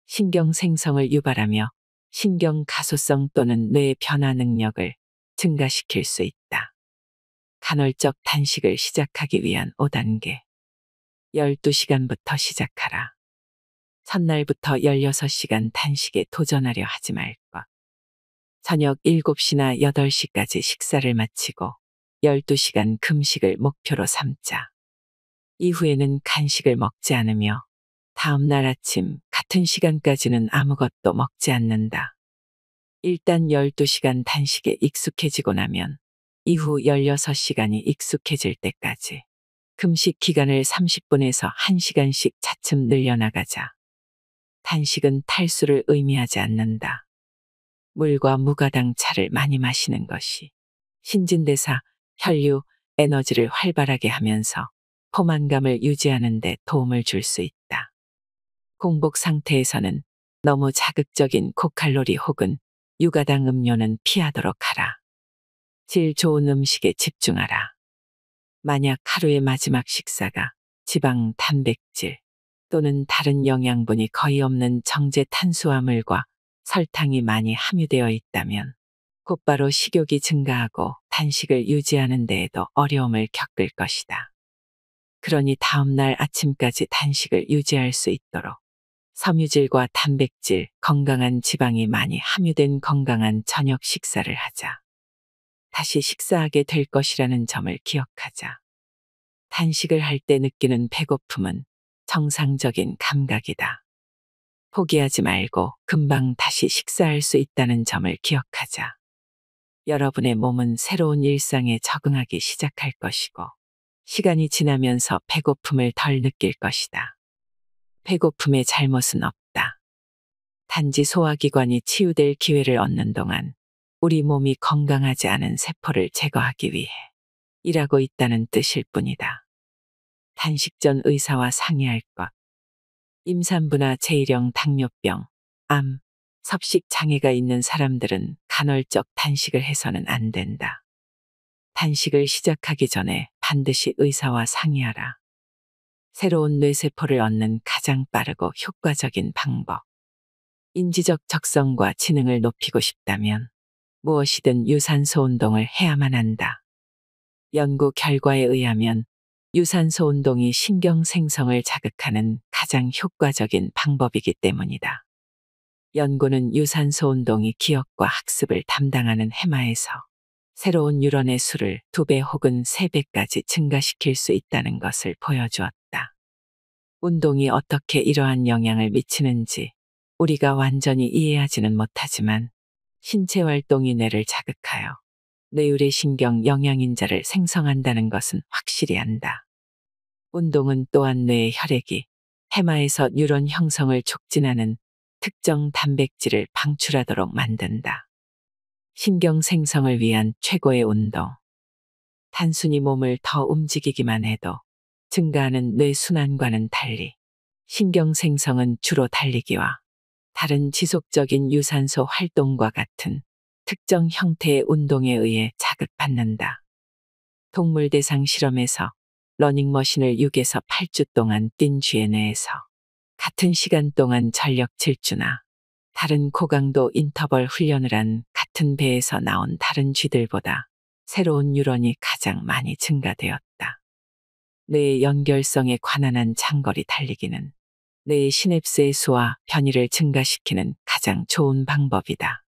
Speaker 1: 신경 생성을 유발하며 신경 가소성 또는 뇌의 변화 능력을 증가시킬 수 있다. 간헐적 단식을 시작하기 위한 5단계. 12시간부터 시작하라. 첫날부터 16시간 단식에 도전하려 하지 말 것. 저녁 7시나 8시까지 식사를 마치고 12시간 금식을 목표로 삼자. 이후에는 간식을 먹지 않으며 다음 날 아침 같은 시간까지는 아무것도 먹지 않는다. 일단 12시간 단식에 익숙해지고 나면 이후 16시간이 익숙해질 때까지 금식 기간을 30분에서 1시간씩 차츰 늘려나가자. 단식은 탈수를 의미하지 않는다. 물과 무가당 차를 많이 마시는 것이 신진대사, 혈류, 에너지를 활발하게 하면서 포만감을 유지하는 데 도움을 줄 수 있다. 공복 상태에서는 너무 자극적인 고칼로리 혹은 유가당 음료는 피하도록 하라. 질 좋은 음식에 집중하라. 만약 하루의 마지막 식사가 지방, 단백질 또는 다른 영양분이 거의 없는 정제 탄수화물과 설탕이 많이 함유되어 있다면 곧바로 식욕이 증가하고 단식을 유지하는 데에도 어려움을 겪을 것이다. 그러니 다음날 아침까지 단식을 유지할 수 있도록 섬유질과 단백질, 건강한 지방이 많이 함유된 건강한 저녁 식사를 하자. 다시 식사하게 될 것이라는 점을 기억하자. 단식을 할 때 느끼는 배고픔은 정상적인 감각이다. 포기하지 말고 금방 다시 식사할 수 있다는 점을 기억하자. 여러분의 몸은 새로운 일상에 적응하기 시작할 것이고, 시간이 지나면서 배고픔을 덜 느낄 것이다. 배고픔의 잘못은 없다. 단지 소화기관이 치유될 기회를 얻는 동안 우리 몸이 건강하지 않은 세포를 제거하기 위해 일하고 있다는 뜻일 뿐이다. 단식 전 의사와 상의할 것. 임산부나 제1형 당뇨병, 암, 섭식 장애가 있는 사람들은 간헐적 단식을 해서는 안 된다. 단식을 시작하기 전에 반드시 의사와 상의하라. 새로운 뇌세포를 얻는 가장 빠르고 효과적인 방법. 인지적 적성과 지능을 높이고 싶다면 무엇이든 유산소 운동을 해야만 한다. 연구 결과에 의하면 유산소 운동이 신경 생성을 자극하는 가장 효과적인 방법이기 때문이다. 연구는 유산소 운동이 기억과 학습을 담당하는 해마에서 새로운 뉴런의 수를 2배 혹은 3배까지 증가시킬 수 있다는 것을 보여주었다. 운동이 어떻게 이러한 영향을 미치는지 우리가 완전히 이해하지는 못하지만 신체 활동이 뇌를 자극하여 뇌의뢰신경 영양인자를 생성한다는 것은 확실히 안다. 운동은 또한 뇌의 혈액이 해마에서 뉴런 형성을 촉진하는 특정 단백질을 방출하도록 만든다. 신경 생성을 위한 최고의 운동. 단순히 몸을 더 움직이기만 해도 증가하는 뇌 순환과는 달리 신경 생성은 주로 달리기와 다른 지속적인 유산소 활동과 같은 특정 형태의 운동에 의해 자극받는다. 동물 대상 실험에서 러닝머신을 6에서 8주 동안 뛴 쥐의 뇌에서 같은 시간 동안 전력 질주나 다른 고강도 인터벌 훈련을 한 같은 배에서 나온 다른 쥐들보다 새로운 뉴런이 가장 많이 증가되었다. 뇌의 연결성에 관한한 장거리 달리기는 뇌의 시냅스의 수와 변이를 증가시키는 가장 좋은 방법이다.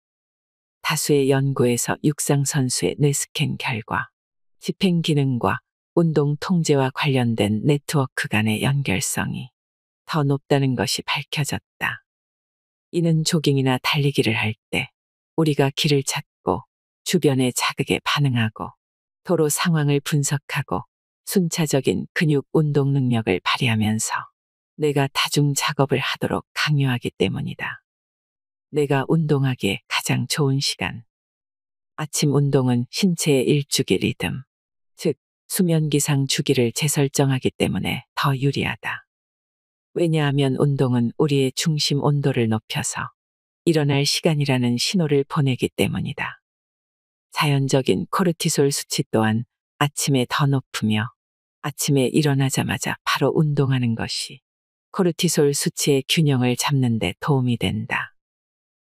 Speaker 1: 다수의 연구에서 육상 선수의 뇌 스캔 결과 집행 기능과 운동 통제와 관련된 네트워크 간의 연결성이 더 높다는 것이 밝혀졌다. 이는 조깅이나 달리기를 할 때 우리가 길을 찾고 주변의 자극에 반응하고 도로 상황을 분석하고 순차적인 근육 운동 능력을 발휘하면서 뇌가 다중 작업을 하도록 강요하기 때문이다. 뇌가 운동하기에 가장 좋은 시간. 아침 운동은 신체의 일주기 리듬, 즉 수면 기상 주기를 재설정하기 때문에 더 유리하다. 왜냐하면 운동은 우리의 중심 온도를 높여서 일어날 시간이라는 신호를 보내기 때문이다. 자연적인 코르티솔 수치 또한 아침에 더 높으며 아침에 일어나자마자 바로 운동하는 것이 코르티솔 수치의 균형을 잡는 데 도움이 된다.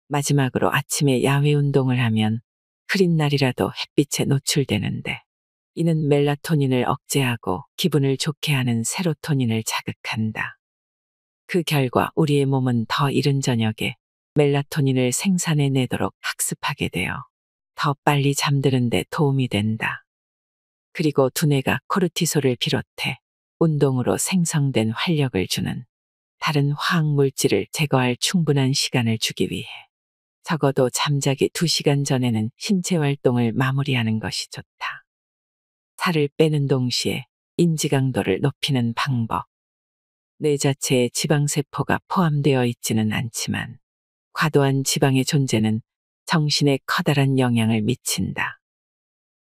Speaker 1: 마지막으로 아침에 야외 운동을 하면 흐린 날이라도 햇빛에 노출되는데 이는 멜라토닌을 억제하고 기분을 좋게 하는 세로토닌을 자극한다. 그 결과 우리의 몸은 더 이른 저녁에 멜라토닌을 생산해내도록 학습하게 되어 더 빨리 잠드는 데 도움이 된다. 그리고 두뇌가 코르티솔을 비롯해 운동으로 생성된 활력을 주는 다른 화학 물질을 제거할 충분한 시간을 주기 위해 적어도 잠자기 2시간 전에는 신체 활동을 마무리하는 것이 좋다. 살을 빼는 동시에 인지 강도를 높이는 방법. 뇌 자체에 지방세포가 포함되어 있지는 않지만 과도한 지방의 존재는 정신에 커다란 영향을 미친다.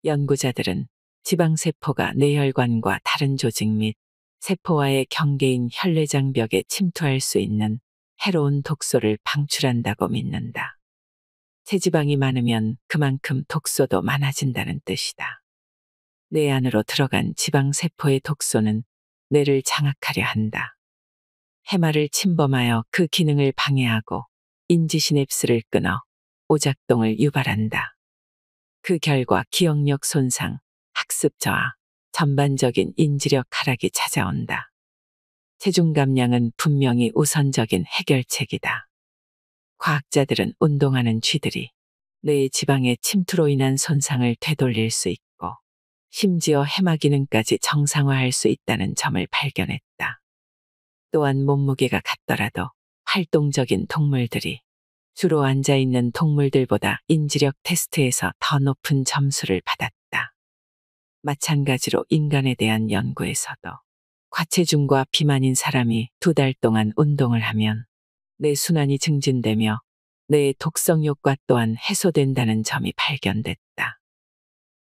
Speaker 1: 연구자들은 지방세포가 뇌혈관과 다른 조직 및 세포와의 경계인 혈내장벽에 침투할 수 있는 해로운 독소를 방출한다고 믿는다. 체지방이 많으면 그만큼 독소도 많아진다는 뜻이다. 뇌 안으로 들어간 지방세포의 독소는 뇌를 장악하려 한다. 해마를 침범하여 그 기능을 방해하고 인지시냅스를 끊어 오작동을 유발한다. 그 결과 기억력 손상, 학습 저하, 전반적인 인지력 하락이 찾아온다. 체중 감량은 분명히 우선적인 해결책이다. 과학자들은 운동하는 쥐들이 뇌의 지방의 침투로 인한 손상을 되돌릴 수 있고 심지어 해마 기능까지 정상화할 수 있다는 점을 발견했다. 또한 몸무게가 같더라도 활동적인 동물들이 주로 앉아있는 동물들보다 인지력 테스트에서 더 높은 점수를 받았다. 마찬가지로 인간에 대한 연구에서도 과체중과 비만인 사람이 2달 동안 운동을 하면 뇌 순환이 증진되며 뇌의 독성 효과 또한 해소된다는 점이 발견됐다.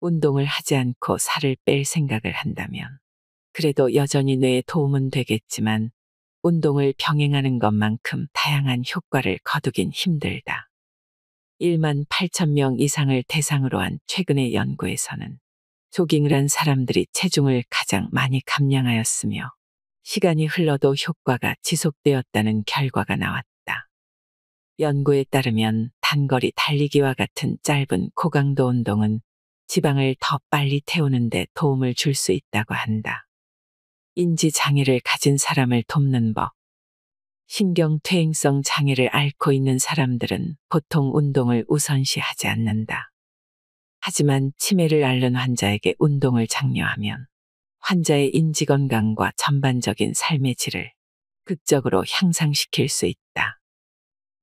Speaker 1: 운동을 하지 않고 살을 뺄 생각을 한다면 그래도 여전히 뇌에 도움은 되겠지만 운동을 병행하는 것만큼 다양한 효과를 거두긴 힘들다. 1만 8천 명 이상을 대상으로 한 최근의 연구에서는 조깅을 한 사람들이 체중을 가장 많이 감량하였으며 시간이 흘러도 효과가 지속되었다는 결과가 나왔다. 연구에 따르면 단거리 달리기와 같은 짧은 고강도 운동은 지방을 더 빨리 태우는 데 도움을 줄 수 있다고 한다. 인지 장애를 가진 사람을 돕는 법. 신경퇴행성 장애를 앓고 있는 사람들은 보통 운동을 우선시하지 않는다. 하지만 치매를 앓는 환자에게 운동을 장려하면 환자의 인지 건강과 전반적인 삶의 질을 극적으로 향상시킬 수 있다.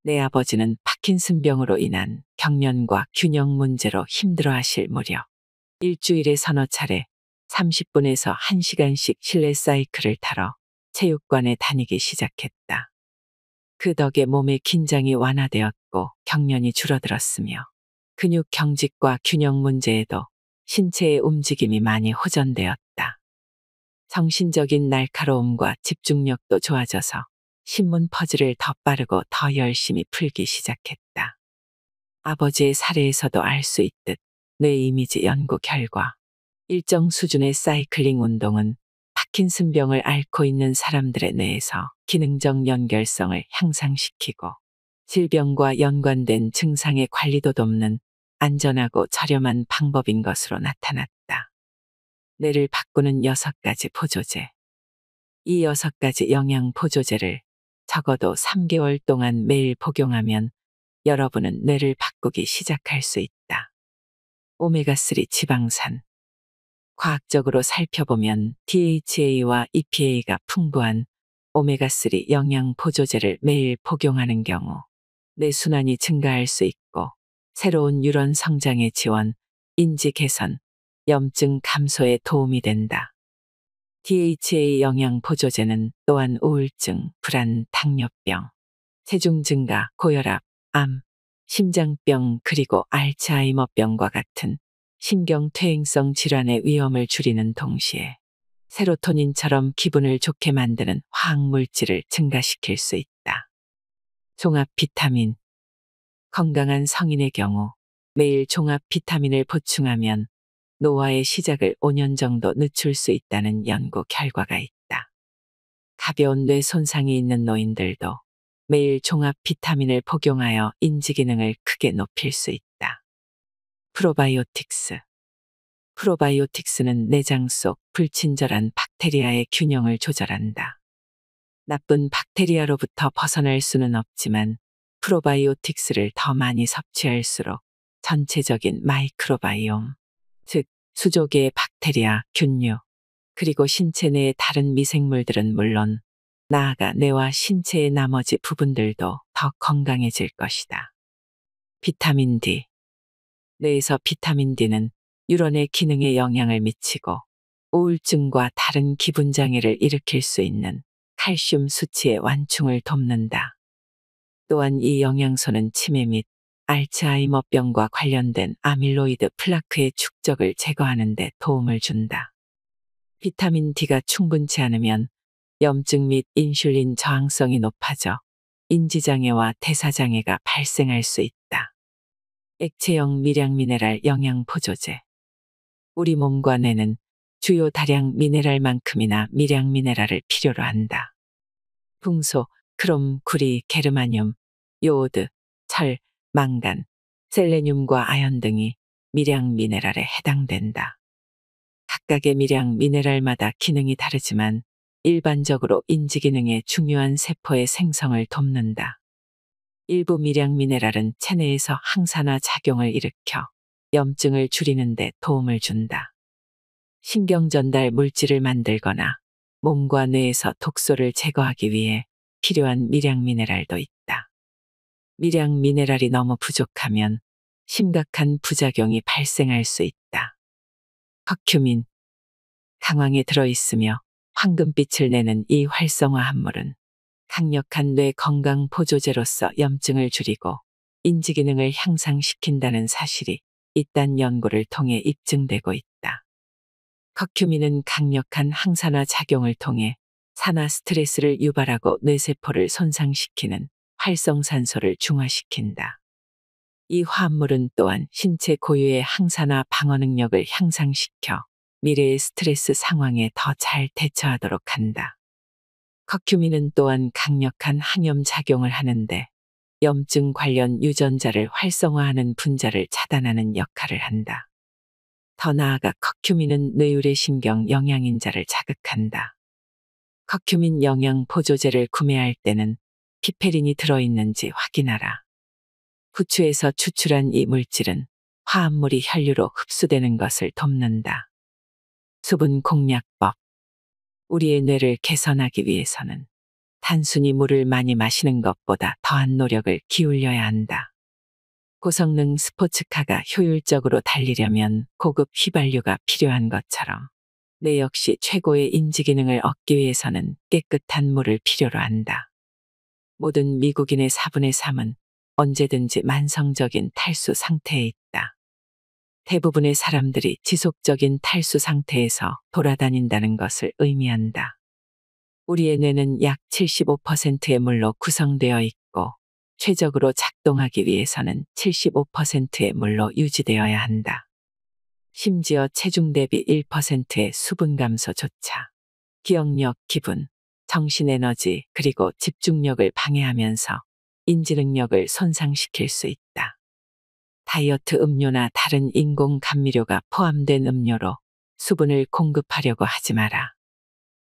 Speaker 1: 내 아버지는 파킨슨병으로 인한 경련과 균형 문제로 힘들어하실 무렵 일주일에 서너 차례 30분에서 1시간씩 실내 사이클을 타러 체육관에 다니기 시작했다. 그 덕에 몸의 긴장이 완화되었고 경련이 줄어들었으며 근육 경직과 균형 문제에도 신체의 움직임이 많이 호전되었다. 정신적인 날카로움과 집중력도 좋아져서 신문 퍼즐을 더 빠르고 더 열심히 풀기 시작했다. 아버지의 사례에서도 알 수 있듯 뇌 이미지 연구 결과 일정 수준의 사이클링 운동은 파킨슨병을 앓고 있는 사람들의 뇌에서 기능적 연결성을 향상시키고 질병과 연관된 증상의 관리도 돕는 안전하고 저렴한 방법인 것으로 나타났다. 뇌를 바꾸는 6가지 보조제. 이 6가지 영양 보조제를 적어도 3개월 동안 매일 복용하면 여러분은 뇌를 바꾸기 시작할 수 있다. 오메가3 지방산. 과학적으로 살펴보면 DHA와 EPA가 풍부한 오메가3 영양 보조제를 매일 복용하는 경우 뇌순환이 증가할 수 있고 새로운 뉴런 성장의 지원, 인지 개선, 염증 감소에 도움이 된다. DHA 영양 보조제는 또한 우울증, 불안, 당뇨병, 체중 증가, 고혈압, 암, 심장병 그리고 알츠하이머병과 같은 신경퇴행성 질환의 위험을 줄이는 동시에 세로토닌처럼 기분을 좋게 만드는 화학물질을 증가시킬 수 있다. 종합 비타민. 건강한 성인의 경우 매일 종합 비타민을 보충하면 노화의 시작을 5년 정도 늦출 수 있다는 연구 결과가 있다. 가벼운 뇌 손상이 있는 노인들도 매일 종합 비타민을 복용하여 인지 기능을 크게 높일 수 있다. 프로바이오틱스. 프로바이오틱스는 내장 속 불친절한 박테리아의 균형을 조절한다. 나쁜 박테리아로부터 벗어날 수는 없지만 프로바이오틱스를 더 많이 섭취할수록 전체적인 마이크로바이옴, 즉 수조계의 박테리아, 균류, 그리고 신체 내의 다른 미생물들은 물론 나아가 뇌와 신체의 나머지 부분들도 더 건강해질 것이다. 비타민 D. 뇌에서 비타민 D는 뉴런의 기능에 영향을 미치고 우울증과 다른 기분 장애를 일으킬 수 있는 칼슘 수치의 완충을 돕는다. 또한 이 영양소는 치매 및 알츠하이머병과 관련된 아밀로이드 플라크의 축적을 제거하는 데 도움을 준다. 비타민 D가 충분치 않으면 염증 및 인슐린 저항성이 높아져 인지장애와 대사장애가 발생할 수 있다. 액체형 미량 미네랄 영양 보조제. 우리 몸과 뇌는 주요 다량 미네랄만큼이나 미량 미네랄을 필요로 한다. 풍소, 크롬, 구리, 게르마늄, 요오드, 철, 망간, 셀레늄과 아연 등이 미량 미네랄에 해당된다. 각각의 미량 미네랄마다 기능이 다르지만 일반적으로 인지 기능에 중요한 세포의 생성을 돕는다. 일부 미량 미네랄은 체내에서 항산화 작용을 일으켜 염증을 줄이는 데 도움을 준다. 신경 전달 물질을 만들거나 몸과 뇌에서 독소를 제거하기 위해 필요한 미량 미네랄도 있다. 미량 미네랄이 너무 부족하면 심각한 부작용이 발생할 수 있다. 커큐민. 강황에 들어있으며 황금빛을 내는 이 활성화 합물은 강력한 뇌 건강 보조제로서 염증을 줄이고 인지 기능을 향상시킨다는 사실이 이딴 연구를 통해 입증되고 있다. 커큐민은 강력한 항산화 작용을 통해 산화 스트레스를 유발하고 뇌세포를 손상시키는 활성산소를 중화시킨다. 이 화합물은 또한 신체 고유의 항산화 방어 능력을 향상시켜 미래의 스트레스 상황에 더 잘 대처하도록 한다. 커큐민은 또한 강력한 항염 작용을 하는데 염증 관련 유전자를 활성화하는 분자를 차단하는 역할을 한다. 더 나아가 커큐민은 뇌유래신경 영양인자를 자극한다. 커큐민 영양 보조제를 구매할 때는 피페린이 들어있는지 확인하라. 부추에서 추출한 이 물질은 화합물이 혈류로 흡수되는 것을 돕는다. 수분 공략법. 우리의 뇌를 개선하기 위해서는 단순히 물을 많이 마시는 것보다 더한 노력을 기울여야 한다. 고성능 스포츠카가 효율적으로 달리려면 고급 휘발유가 필요한 것처럼 뇌 역시 최고의 인지 기능을 얻기 위해서는 깨끗한 물을 필요로 한다. 모든 미국인의 4분의 3은 언제든지 만성적인 탈수 상태에 있다. 대부분의 사람들이 지속적인 탈수 상태에서 돌아다닌다는 것을 의미한다. 우리의 뇌는 약 75%의 물로 구성되어 있고 최적으로 작동하기 위해서는 75%의 물로 유지되어야 한다. 심지어 체중 대비 1%의 수분 감소조차 기억력, 기분, 정신 에너지 그리고 집중력을 방해하면서 인지 능력을 손상시킬 수 있다. 다이어트 음료나 다른 인공 감미료가 포함된 음료로 수분을 공급하려고 하지 마라.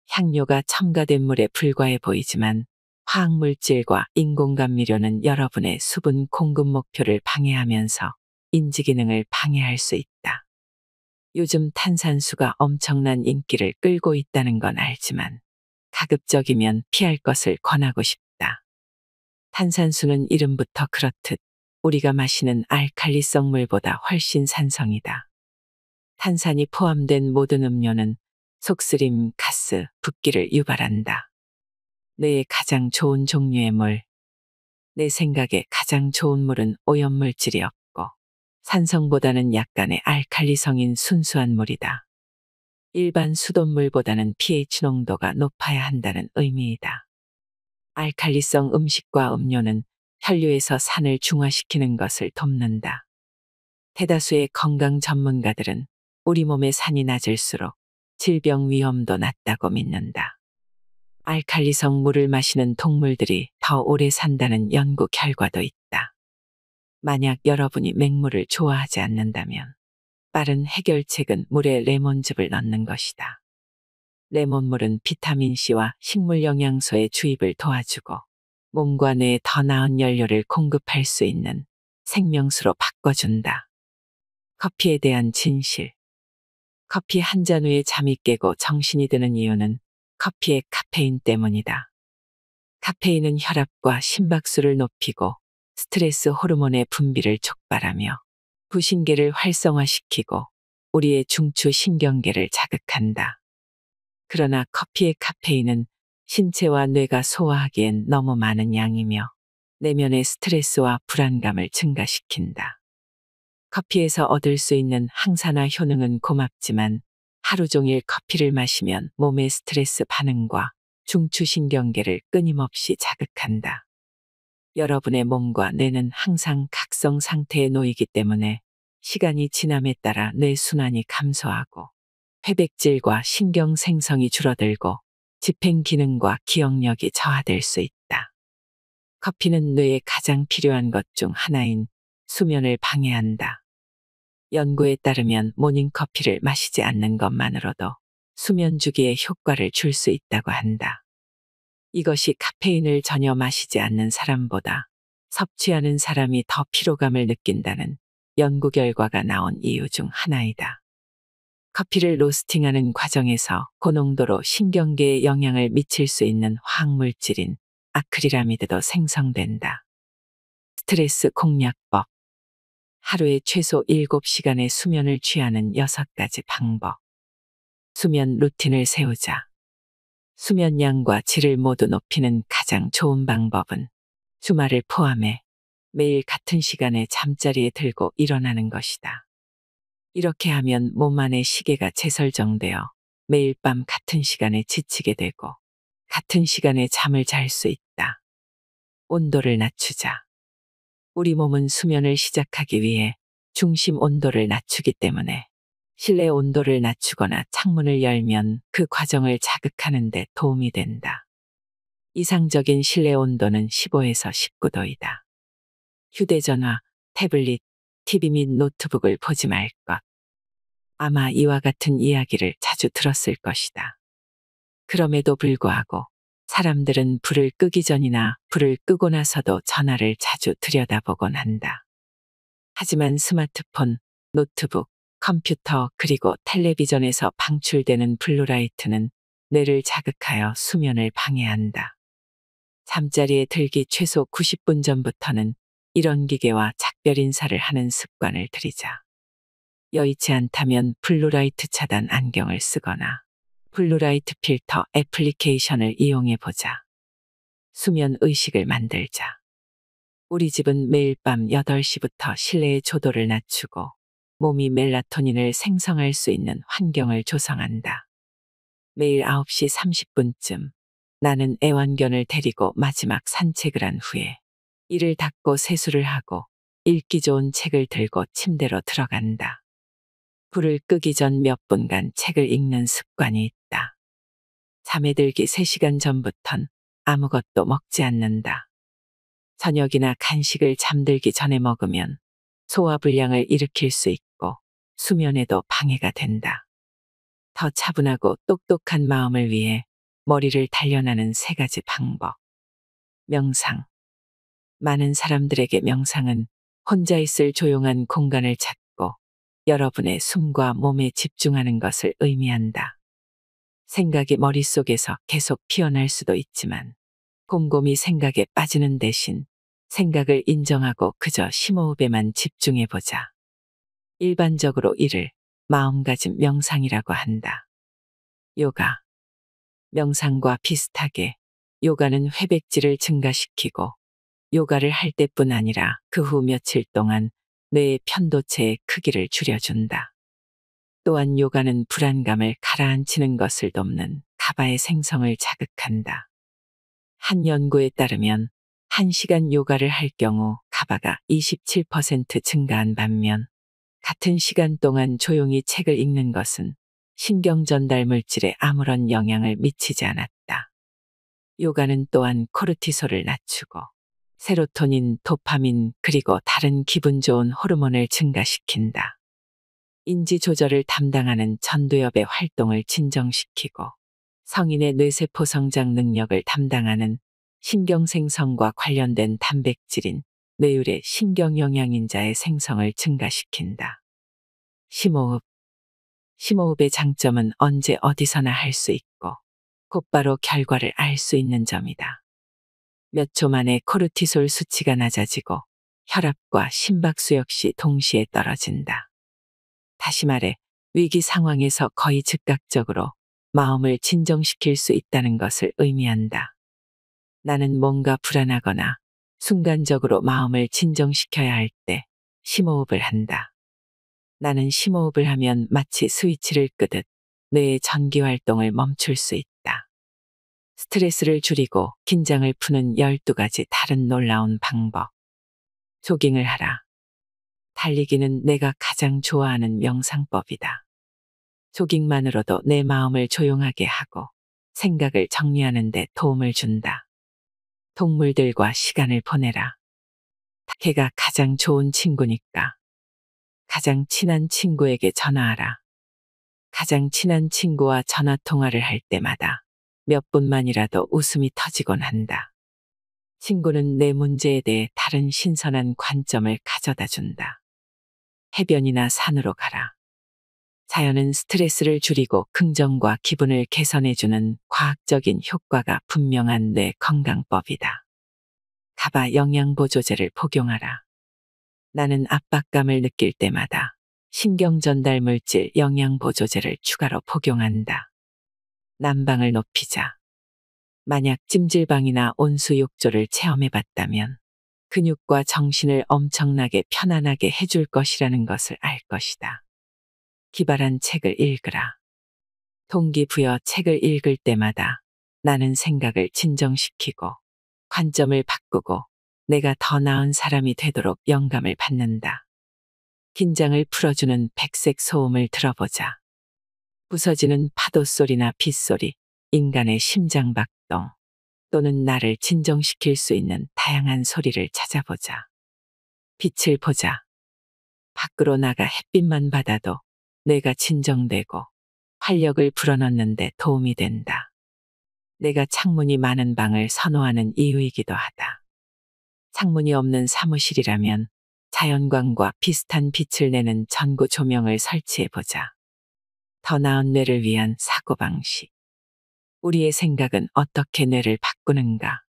Speaker 1: 향료가 첨가된 물에 불과해 보이지만 화학물질과 인공 감미료는 여러분의 수분 공급 목표를 방해하면서 인지 기능을 방해할 수 있다. 요즘 탄산수가 엄청난 인기를 끌고 있다는 건 알지만 가급적이면 피할 것을 권하고 싶다. 탄산수는 이름부터 그렇듯 우리가 마시는 알칼리성 물보다 훨씬 산성이다. 탄산이 포함된 모든 음료는 속쓰림, 가스, 붓기를 유발한다. 뇌에 가장 좋은 종류의 물. 내 생각에 가장 좋은 물은 오염물질이 없고 산성보다는 약간의 알칼리성인 순수한 물이다. 일반 수돗물보다는 pH 농도가 높아야 한다는 의미이다. 알칼리성 음식과 음료는 혈류에서 산을 중화시키는 것을 돕는다. 대다수의 건강 전문가들은 우리 몸의 산이 낮을수록 질병 위험도 낮다고 믿는다. 알칼리성 물을 마시는 동물들이 더 오래 산다는 연구 결과도 있다. 만약 여러분이 맹물을 좋아하지 않는다면 빠른 해결책은 물에 레몬즙을 넣는 것이다. 레몬물은 비타민C와 식물 영양소의 주입을 도와주고 몸과 뇌에 더 나은 연료를 공급할 수 있는 생명수로 바꿔준다. 커피에 대한 진실. 커피 한 잔 후에 잠이 깨고 정신이 드는 이유는 커피의 카페인 때문이다. 카페인은 혈압과 심박수를 높이고 스트레스 호르몬의 분비를 촉발하며 부신계를 활성화시키고 우리의 중추 신경계를 자극한다. 그러나 커피의 카페인은 신체와 뇌가 소화하기엔 너무 많은 양이며 내면의 스트레스와 불안감을 증가시킨다. 커피에서 얻을 수 있는 항산화 효능은 고맙지만 하루 종일 커피를 마시면 몸의 스트레스 반응과 중추신경계를 끊임없이 자극한다. 여러분의 몸과 뇌는 항상 각성 상태에 놓이기 때문에 시간이 지남에 따라 뇌 순환이 감소하고 회백질과 신경 생성이 줄어들고 집행 기능과 기억력이 저하될 수 있다. 커피는 뇌에 가장 필요한 것 중 하나인 수면을 방해한다. 연구에 따르면 모닝커피를 마시지 않는 것만으로도 수면 주기에 효과를 줄 수 있다고 한다. 이것이 카페인을 전혀 마시지 않는 사람보다 섭취하는 사람이 더 피로감을 느낀다는 연구 결과가 나온 이유 중 하나이다. 커피를 로스팅하는 과정에서 고농도로 신경계에 영향을 미칠 수 있는 화학물질인 아크릴아미드도 생성된다. 스트레스 공략법. 하루에 최소 7시간의 수면을 취하는 6가지 방법. 수면 루틴을 세우자. 수면 양과 질을 모두 높이는 가장 좋은 방법은 주말을 포함해 매일 같은 시간에 잠자리에 들고 일어나는 것이다. 이렇게 하면 몸 안의 시계가 재설정되어 매일 밤 같은 시간에 지치게 되고 같은 시간에 잠을 잘 수 있다. 온도를 낮추자. 우리 몸은 수면을 시작하기 위해 중심 온도를 낮추기 때문에 실내 온도를 낮추거나 창문을 열면 그 과정을 자극하는 데 도움이 된다. 이상적인 실내 온도는 15에서 19도이다. 휴대전화, 태블릿, TV 및 노트북을 보지 말 것. 아마 이와 같은 이야기를 자주 들었을 것이다. 그럼에도 불구하고 사람들은 불을 끄기 전이나 불을 끄고 나서도 전화를 자주 들여다보곤 한다. 하지만 스마트폰, 노트북, 컴퓨터 그리고 텔레비전에서 방출되는 블루라이트는 뇌를 자극하여 수면을 방해한다. 잠자리에 들기 최소 90분 전부터는 이런 기계와 작별 인사를 하는 습관을 들이자. 여의치 않다면 블루라이트 차단 안경을 쓰거나 블루라이트 필터 애플리케이션을 이용해 보자. 수면 의식을 만들자. 우리 집은 매일 밤 8시부터 실내의 조도를 낮추고 몸이 멜라토닌을 생성할 수 있는 환경을 조성한다. 매일 9시 30분쯤 나는 애완견을 데리고 마지막 산책을 한 후에 이를 닫고 세수를 하고 읽기 좋은 책을 들고 침대로 들어간다. 불을 끄기 전 몇 분간 책을 읽는 습관이 있다. 잠에 들기 3시간 전부턴 아무것도 먹지 않는다. 저녁이나 간식을 잠들기 전에 먹으면 소화불량을 일으킬 수 있고 수면에도 방해가 된다. 더 차분하고 똑똑한 마음을 위해 머리를 단련하는 3가지 방법. 명상. 많은 사람들에게 명상은 혼자 있을 조용한 공간을 찾고 여러분의 숨과 몸에 집중하는 것을 의미한다. 생각이 머릿속에서 계속 피어날 수도 있지만 곰곰이 생각에 빠지는 대신 생각을 인정하고 그저 심호흡에만 집중해보자. 일반적으로 이를 마음가짐 명상이라고 한다. 요가. 명상과 비슷하게 요가는 회백질을 증가시키고 요가를 할 때뿐 아니라 그 후 며칠 동안 뇌의 편도체의 크기를 줄여준다. 또한 요가는 불안감을 가라앉히는 것을 돕는 가바의 생성을 자극한다. 한 연구에 따르면 1시간 요가를 할 경우 가바가 27% 증가한 반면 같은 시간 동안 조용히 책을 읽는 것은 신경 전달 물질에 아무런 영향을 미치지 않았다. 요가는 또한 코르티솔을 낮추고 세로토닌, 도파민 그리고 다른 기분 좋은 호르몬을 증가시킨다. 인지 조절을 담당하는 전두엽의 활동을 진정시키고 성인의 뇌세포 성장 능력을 담당하는 신경생성과 관련된 단백질인 뇌율의 신경영양인자의 생성을 증가시킨다. 심호흡. 심호흡의 장점은 언제 어디서나 할 수 있고 곧바로 결과를 알 수 있는 점이다. 몇 초 만에 코르티솔 수치가 낮아지고 혈압과 심박수 역시 동시에 떨어진다. 다시 말해 위기 상황에서 거의 즉각적으로 마음을 진정시킬 수 있다는 것을 의미한다. 나는 뭔가 불안하거나 순간적으로 마음을 진정시켜야 할 때 심호흡을 한다. 나는 심호흡을 하면 마치 스위치를 끄듯 뇌의 전기 활동을 멈출 수 있다. 스트레스를 줄이고 긴장을 푸는 12가지 다른 놀라운 방법. 조깅을 하라. 달리기는 내가 가장 좋아하는 명상법이다. 조깅만으로도 내 마음을 조용하게 하고 생각을 정리하는 데 도움을 준다. 동물들과 시간을 보내라. 개가 가장 좋은 친구니까. 가장 친한 친구에게 전화하라. 가장 친한 친구와 전화 통화를 할 때마다 몇 분만이라도 웃음이 터지곤 한다. 친구는 내 문제에 대해 다른 신선한 관점을 가져다 준다. 해변이나 산으로 가라. 자연은 스트레스를 줄이고 긍정과 기분을 개선해주는 과학적인 효과가 분명한 뇌 건강법이다. 가바 영양보조제를 복용하라. 나는 압박감을 느낄 때마다 신경전달 물질 영양보조제를 추가로 복용한다. 난방을 높이자. 만약 찜질방이나 온수욕조를 체험해봤다면 근육과 정신을 엄청나게 편안하게 해줄 것이라는 것을 알 것이다. 기발한 책을 읽으라. 동기부여 책을 읽을 때마다 나는 생각을 진정시키고 관점을 바꾸고 내가 더 나은 사람이 되도록 영감을 받는다. 긴장을 풀어주는 백색 소음을 들어보자. 부서지는 파도 소리나 빗소리, 인간의 심장 박동, 또는 나를 진정시킬 수 있는 다양한 소리를 찾아보자. 빛을 보자. 밖으로 나가 햇빛만 받아도 뇌가 진정되고 활력을 불어넣는데 도움이 된다. 내가 창문이 많은 방을 선호하는 이유이기도 하다. 창문이 없는 사무실이라면 자연광과 비슷한 빛을 내는 전구 조명을 설치해보자. 더 나은 뇌를 위한 사고방식. 우리의 생각은 어떻게 뇌를 바꾸는가?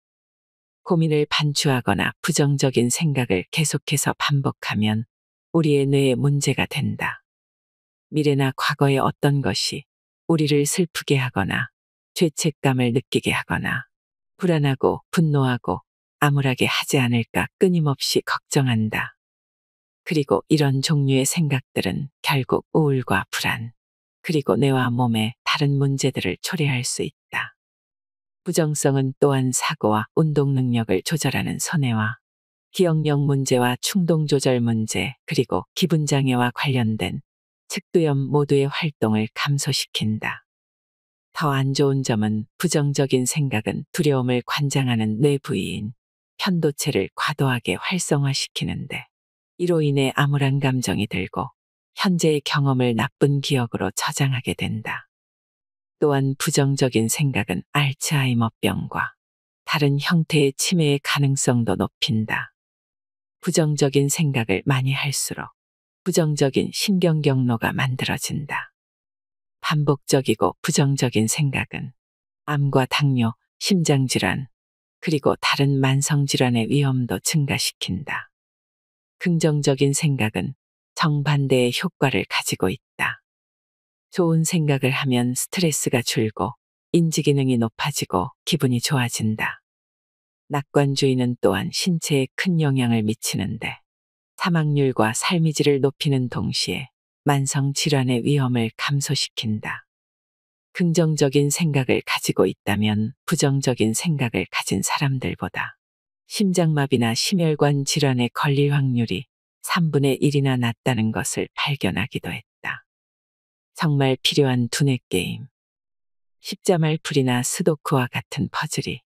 Speaker 1: 고민을 반추하거나 부정적인 생각을 계속해서 반복하면 우리의 뇌에 문제가 된다. 미래나 과거의 어떤 것이 우리를 슬프게 하거나 죄책감을 느끼게 하거나 불안하고 분노하고 암울하게 하지 않을까 끊임없이 걱정한다. 그리고 이런 종류의 생각들은 결국 우울과 불안, 그리고 뇌와 몸에 다른 문제들을 초래할 수 있다. 부정성은 또한 사고와 운동 능력을 조절하는 손해와 기억력 문제와 충동 조절 문제, 그리고 기분 장애와 관련된 측두염 모두의 활동을 감소시킨다. 더 안 좋은 점은 부정적인 생각은 두려움을 관장하는 뇌 부위인 편도체를 과도하게 활성화시키는데, 이로 인해 암울한 감정이 들고 현재의 경험을 나쁜 기억으로 저장하게 된다. 또한 부정적인 생각은 알츠하이머병과 다른 형태의 치매의 가능성도 높인다. 부정적인 생각을 많이 할수록 부정적인 신경 경로가 만들어진다. 반복적이고 부정적인 생각은 암과 당뇨, 심장질환, 그리고 다른 만성질환의 위험도 증가시킨다. 긍정적인 생각은 정반대의 효과를 가지고 있다. 좋은 생각을 하면 스트레스가 줄고 인지기능이 높아지고 기분이 좋아진다. 낙관주의는 또한 신체에 큰 영향을 미치는데 사망률과 삶의 질을 높이는 동시에 만성질환의 위험을 감소시킨다. 긍정적인 생각을 가지고 있다면 부정적인 생각을 가진 사람들보다 심장마비나 심혈관 질환에 걸릴 확률이 3분의 1이나 낮다는 것을 발견하기도 했다. 정말 필요한 두뇌 게임. 십자말풀이나 스도크와 같은 퍼즐이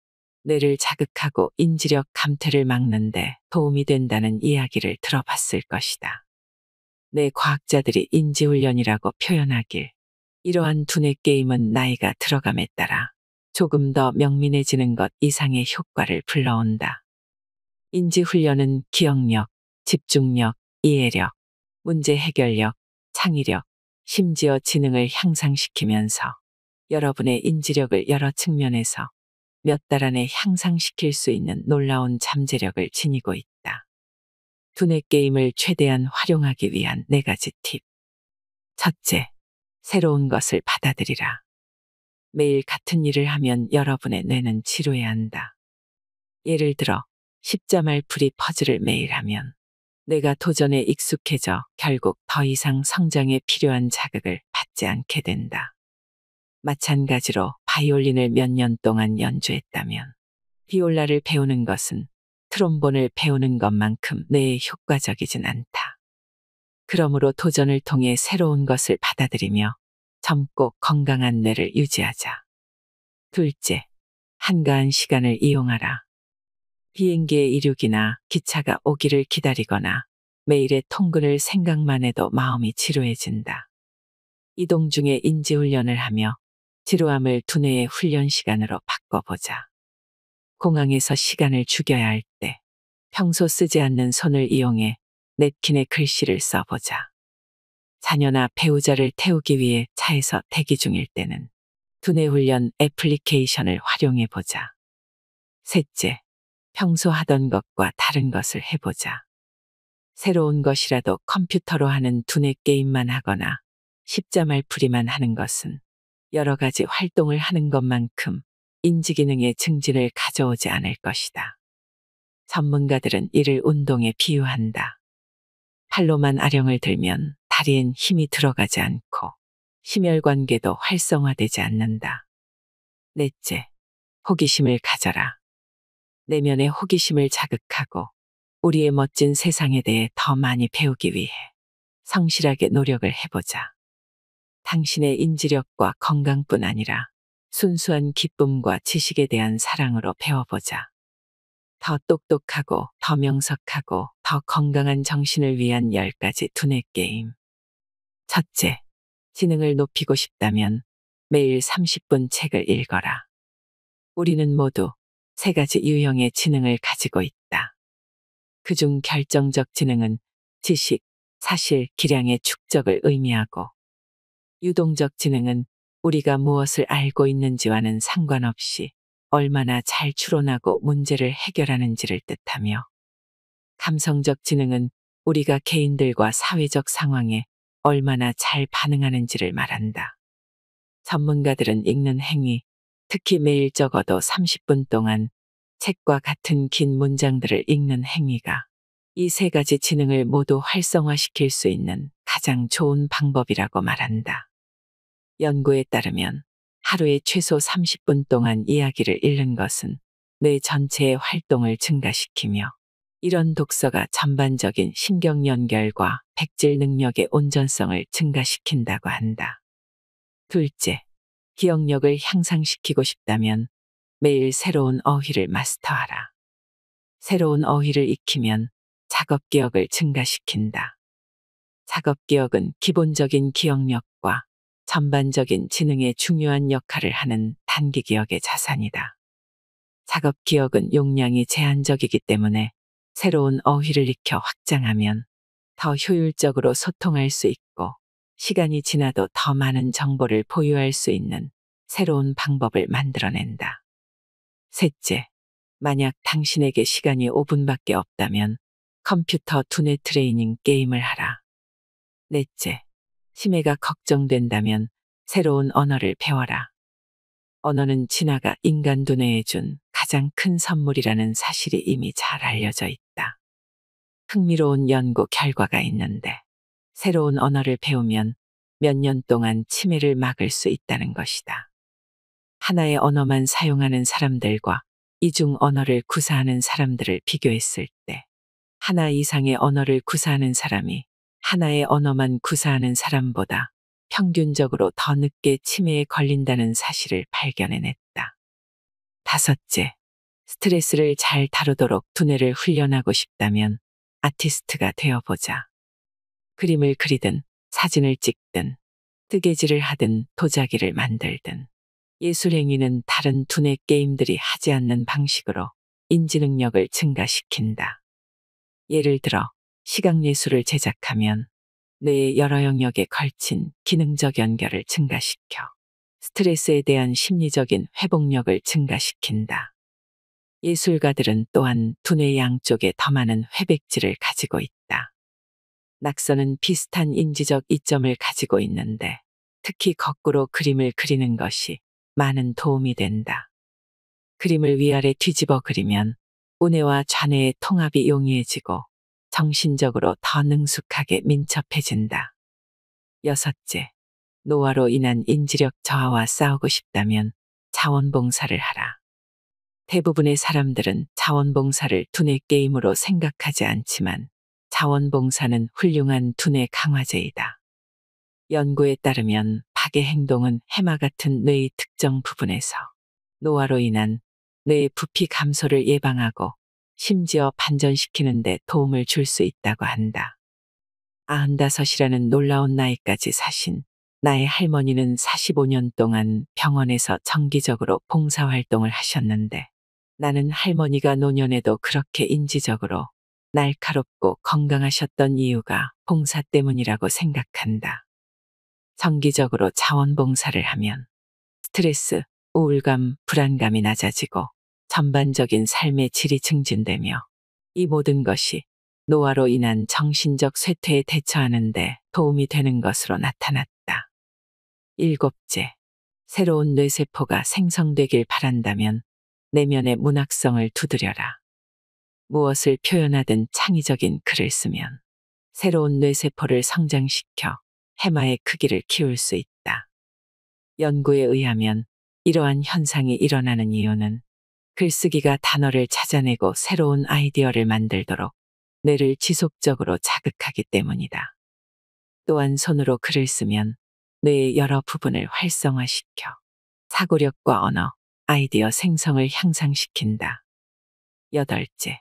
Speaker 1: 뇌를 자극하고 인지력 감퇴를 막는데 도움이 된다는 이야기를 들어봤을 것이다. 뇌 과학자들이 인지훈련이라고 표현하길, 이러한 두뇌 게임은 나이가 들어감에 따라 조금 더 명민해지는 것 이상의 효과를 불러온다. 인지훈련은 기억력, 집중력, 이해력, 문제 해결력, 창의력, 심지어 지능을 향상시키면서 여러분의 인지력을 여러 측면에서 몇 달 안에 향상시킬 수 있는 놀라운 잠재력을 지니고 있다. 두뇌 게임을 최대한 활용하기 위한 4가지 팁. 첫째, 새로운 것을 받아들이라. 매일 같은 일을 하면 여러분의 뇌는 지루해야 한다. 예를 들어 십자말풀이 퍼즐을 매일 하면 뇌가 도전에 익숙해져 결국 더 이상 성장에 필요한 자극을 받지 않게 된다. 마찬가지로 바이올린을 몇 년 동안 연주했다면 비올라를 배우는 것은 트롬본을 배우는 것만큼 뇌에 효과적이진 않다. 그러므로 도전을 통해 새로운 것을 받아들이며 젊고 건강한 뇌를 유지하자. 둘째, 한가한 시간을 이용하라. 비행기의 이륙이나 기차가 오기를 기다리거나 매일의 통근을 생각만 해도 마음이 지루해진다. 이동 중에 인지훈련을 하며 지루함을 두뇌의 훈련 시간으로 바꿔보자. 공항에서 시간을 죽여야 할 때 평소 쓰지 않는 손을 이용해 냅킨에 글씨를 써보자. 자녀나 배우자를 태우기 위해 차에서 대기 중일 때는 두뇌 훈련 애플리케이션을 활용해보자. 셋째, 평소 하던 것과 다른 것을 해보자. 새로운 것이라도 컴퓨터로 하는 두뇌 게임만 하거나 십자말풀이만 하는 것은 여러 가지 활동을 하는 것만큼 인지기능의 증진을 가져오지 않을 것이다. 전문가들은 이를 운동에 비유한다. 팔로만 아령을 들면 다리엔 힘이 들어가지 않고 심혈관계도 활성화되지 않는다. 넷째, 호기심을 가져라. 내면의 호기심을 자극하고 우리의 멋진 세상에 대해 더 많이 배우기 위해 성실하게 노력을 해보자. 당신의 인지력과 건강뿐 아니라 순수한 기쁨과 지식에 대한 사랑으로 배워보자. 더 똑똑하고 더 명석하고 더 건강한 정신을 위한 10가지 두뇌 게임. 첫째, 지능을 높이고 싶다면 매일 30분 책을 읽어라. 우리는 모두 3가지 유형의 지능을 가지고 있다. 그중 결정적 지능은 지식, 사실, 기량의 축적을 의미하고, 유동적 지능은 우리가 무엇을 알고 있는지와는 상관없이 얼마나 잘 추론하고 문제를 해결하는지를 뜻하며, 감성적 지능은 우리가 개인들과 사회적 상황에 얼마나 잘 반응하는지를 말한다. 전문가들은 읽는 행위, 특히 매일 적어도 30분 동안 책과 같은 긴 문장들을 읽는 행위가 이 3가지 지능을 모두 활성화시킬 수 있는 가장 좋은 방법이라고 말한다. 연구에 따르면 하루에 최소 30분 동안 이야기를 읽는 것은 뇌 전체의 활동을 증가시키며, 이런 독서가 전반적인 신경 연결과 백질 능력의 온전성을 증가시킨다고 한다. 둘째, 기억력을 향상시키고 싶다면 매일 새로운 어휘를 마스터하라. 새로운 어휘를 익히면 작업 기억을 증가시킨다. 작업 기억은 기본적인 기억력과 전반적인 지능에 중요한 역할을 하는 단기 기억의 자산이다. 작업 기억은 용량이 제한적이기 때문에 새로운 어휘를 익혀 확장하면 더 효율적으로 소통할 수 있고, 시간이 지나도 더 많은 정보를 보유할 수 있는 새로운 방법을 만들어낸다. 셋째, 만약 당신에게 시간이 5분밖에 없다면 컴퓨터 두뇌 트레이닝 게임을 하라. 넷째, 치매가 걱정된다면 새로운 언어를 배워라. 언어는 진화가 인간 두뇌에 준 가장 큰 선물이라는 사실이 이미 잘 알려져 있다. 흥미로운 연구 결과가 있는데, 새로운 언어를 배우면 몇 년 동안 치매를 막을 수 있다는 것이다. 하나의 언어만 사용하는 사람들과 이중 언어를 구사하는 사람들을 비교했을 때, 하나 이상의 언어를 구사하는 사람이 하나의 언어만 구사하는 사람보다 평균적으로 더 늦게 치매에 걸린다는 사실을 발견해냈다. 다섯째, 스트레스를 잘 다루도록 두뇌를 훈련하고 싶다면 아티스트가 되어보자. 그림을 그리든 사진을 찍든 뜨개질을 하든 도자기를 만들든, 예술행위는 다른 두뇌 게임들이 하지 않는 방식으로 인지 능력을 증가시킨다. 예를 들어 시각예술을 제작하면 뇌의 여러 영역에 걸친 기능적 연결을 증가시켜 스트레스에 대한 심리적인 회복력을 증가시킨다. 예술가들은 또한 두뇌 양쪽에 더 많은 회백질을 가지고 있다. 낙서는 비슷한 인지적 이점을 가지고 있는데, 특히 거꾸로 그림을 그리는 것이 많은 도움이 된다. 그림을 위아래 뒤집어 그리면 우뇌와 좌뇌의 통합이 용이해지고 정신적으로 더 능숙하게 민첩해진다. 여섯째, 노화로 인한 인지력 저하와 싸우고 싶다면 자원봉사를 하라. 대부분의 사람들은 자원봉사를 두뇌 게임으로 생각하지 않지만 자원봉사는 훌륭한 두뇌 강화제이다. 연구에 따르면 박의 행동은 해마 같은 뇌의 특정 부분에서 노화로 인한 뇌의 부피 감소를 예방하고 심지어 반전시키는 데 도움을 줄 수 있다고 한다. 95이라는 놀라운 나이까지 사신 나의 할머니는 45년 동안 병원에서 정기적으로 봉사활동을 하셨는데, 나는 할머니가 노년에도 그렇게 인지적으로 날카롭고 건강하셨던 이유가 봉사 때문이라고 생각한다. 정기적으로 자원봉사를 하면 스트레스, 우울감, 불안감이 낮아지고 전반적인 삶의 질이 증진되며, 이 모든 것이 노화로 인한 정신적 쇠퇴에 대처하는 데 도움이 되는 것으로 나타났다. 일곱째, 새로운 뇌세포가 생성되길 바란다면 내면의 문학성을 두드려라. 무엇을 표현하든 창의적인 글을 쓰면 새로운 뇌세포를 성장시켜 해마의 크기를 키울 수 있다. 연구에 의하면 이러한 현상이 일어나는 이유는 글쓰기가 단어를 찾아내고 새로운 아이디어를 만들도록 뇌를 지속적으로 자극하기 때문이다. 또한 손으로 글을 쓰면 뇌의 여러 부분을 활성화시켜 사고력과 언어, 아이디어 생성을 향상시킨다. 8째,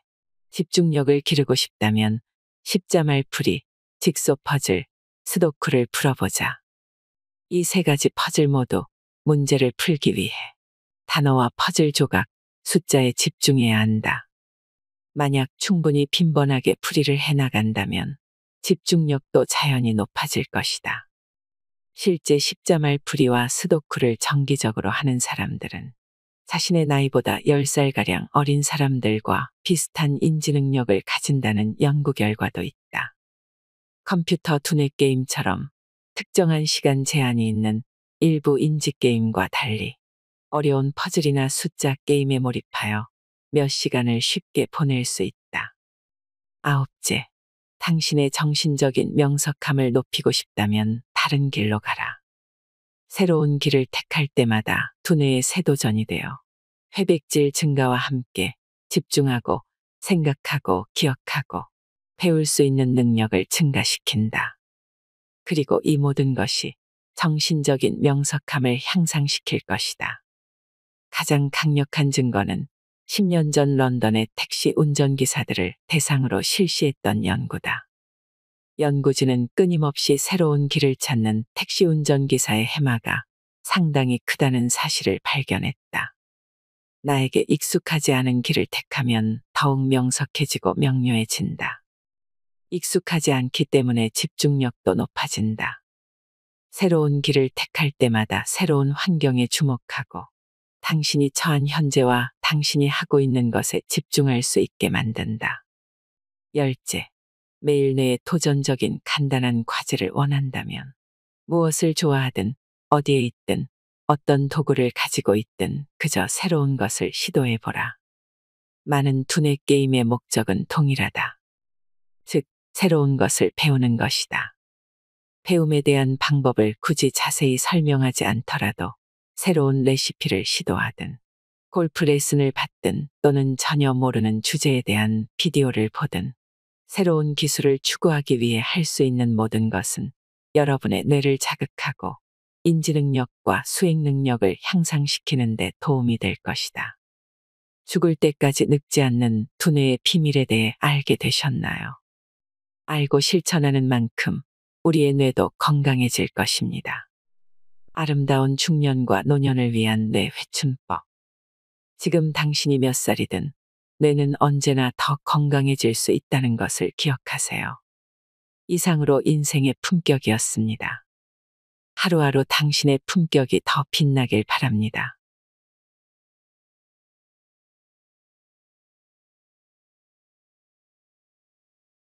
Speaker 1: 집중력을 기르고 싶다면 십자말풀이, 직소 퍼즐, 스도쿠를 풀어보자. 이 세 가지 퍼즐 모두 문제를 풀기 위해 단어와 퍼즐 조각, 숫자에 집중해야 한다. 만약 충분히 빈번하게 풀이를 해나간다면 집중력도 자연히 높아질 것이다. 실제 십자말풀이와 스도쿠를 정기적으로 하는 사람들은 자신의 나이보다 10살가량 어린 사람들과 비슷한 인지 능력을 가진다는 연구 결과도 있다. 컴퓨터 두뇌 게임처럼 특정한 시간 제한이 있는 일부 인지 게임과 달리 어려운 퍼즐이나 숫자 게임에 몰입하여 몇 시간을 쉽게 보낼 수 있다. 9째, 당신의 정신적인 명석함을 높이고 싶다면 다른 길로 가라. 새로운 길을 택할 때마다 두뇌의 세도전이 되어 회백질 증가와 함께 집중하고 생각하고 기억하고 배울 수 있는 능력을 증가시킨다. 그리고 이 모든 것이 정신적인 명석함을 향상시킬 것이다. 가장 강력한 증거는 10년 전 런던의 택시 운전기사들을 대상으로 실시했던 연구다. 연구진은 끊임없이 새로운 길을 찾는 택시 운전기사의 해마가 상당히 크다는 사실을 발견했다. 나에게 익숙하지 않은 길을 택하면 더욱 명석해지고 명료해진다. 익숙하지 않기 때문에 집중력도 높아진다. 새로운 길을 택할 때마다 새로운 환경에 주목하고 당신이 처한 현재와 당신이 하고 있는 것에 집중할 수 있게 만든다. 10째, 매일 내에 도전적인 간단한 과제를 원한다면 무엇을 좋아하든 어디에 있든 어떤 도구를 가지고 있든 그저 새로운 것을 시도해보라. 많은 두뇌 게임의 목적은 동일하다. 즉, 새로운 것을 배우는 것이다. 배움에 대한 방법을 굳이 자세히 설명하지 않더라도 새로운 레시피를 시도하든 골프 레슨을 받든 또는 전혀 모르는 주제에 대한 비디오를 보든 새로운 기술을 추구하기 위해 할 수 있는 모든 것은 여러분의 뇌를 자극하고 인지 능력과 수행 능력을 향상시키는 데 도움이 될 것이다. 죽을 때까지 늙지 않는 두뇌의 비밀에 대해 알게 되셨나요? 알고 실천하는 만큼 우리의 뇌도 건강해질 것입니다. 아름다운 중년과 노년을 위한 뇌 회춘법. 지금 당신이 몇 살이든 뇌는 언제나 더 건강해질 수 있다는 것을 기억하세요. 이상으로 인생의 품격이었습니다. 하루하루 당신의 품격이 더 빛나길 바랍니다.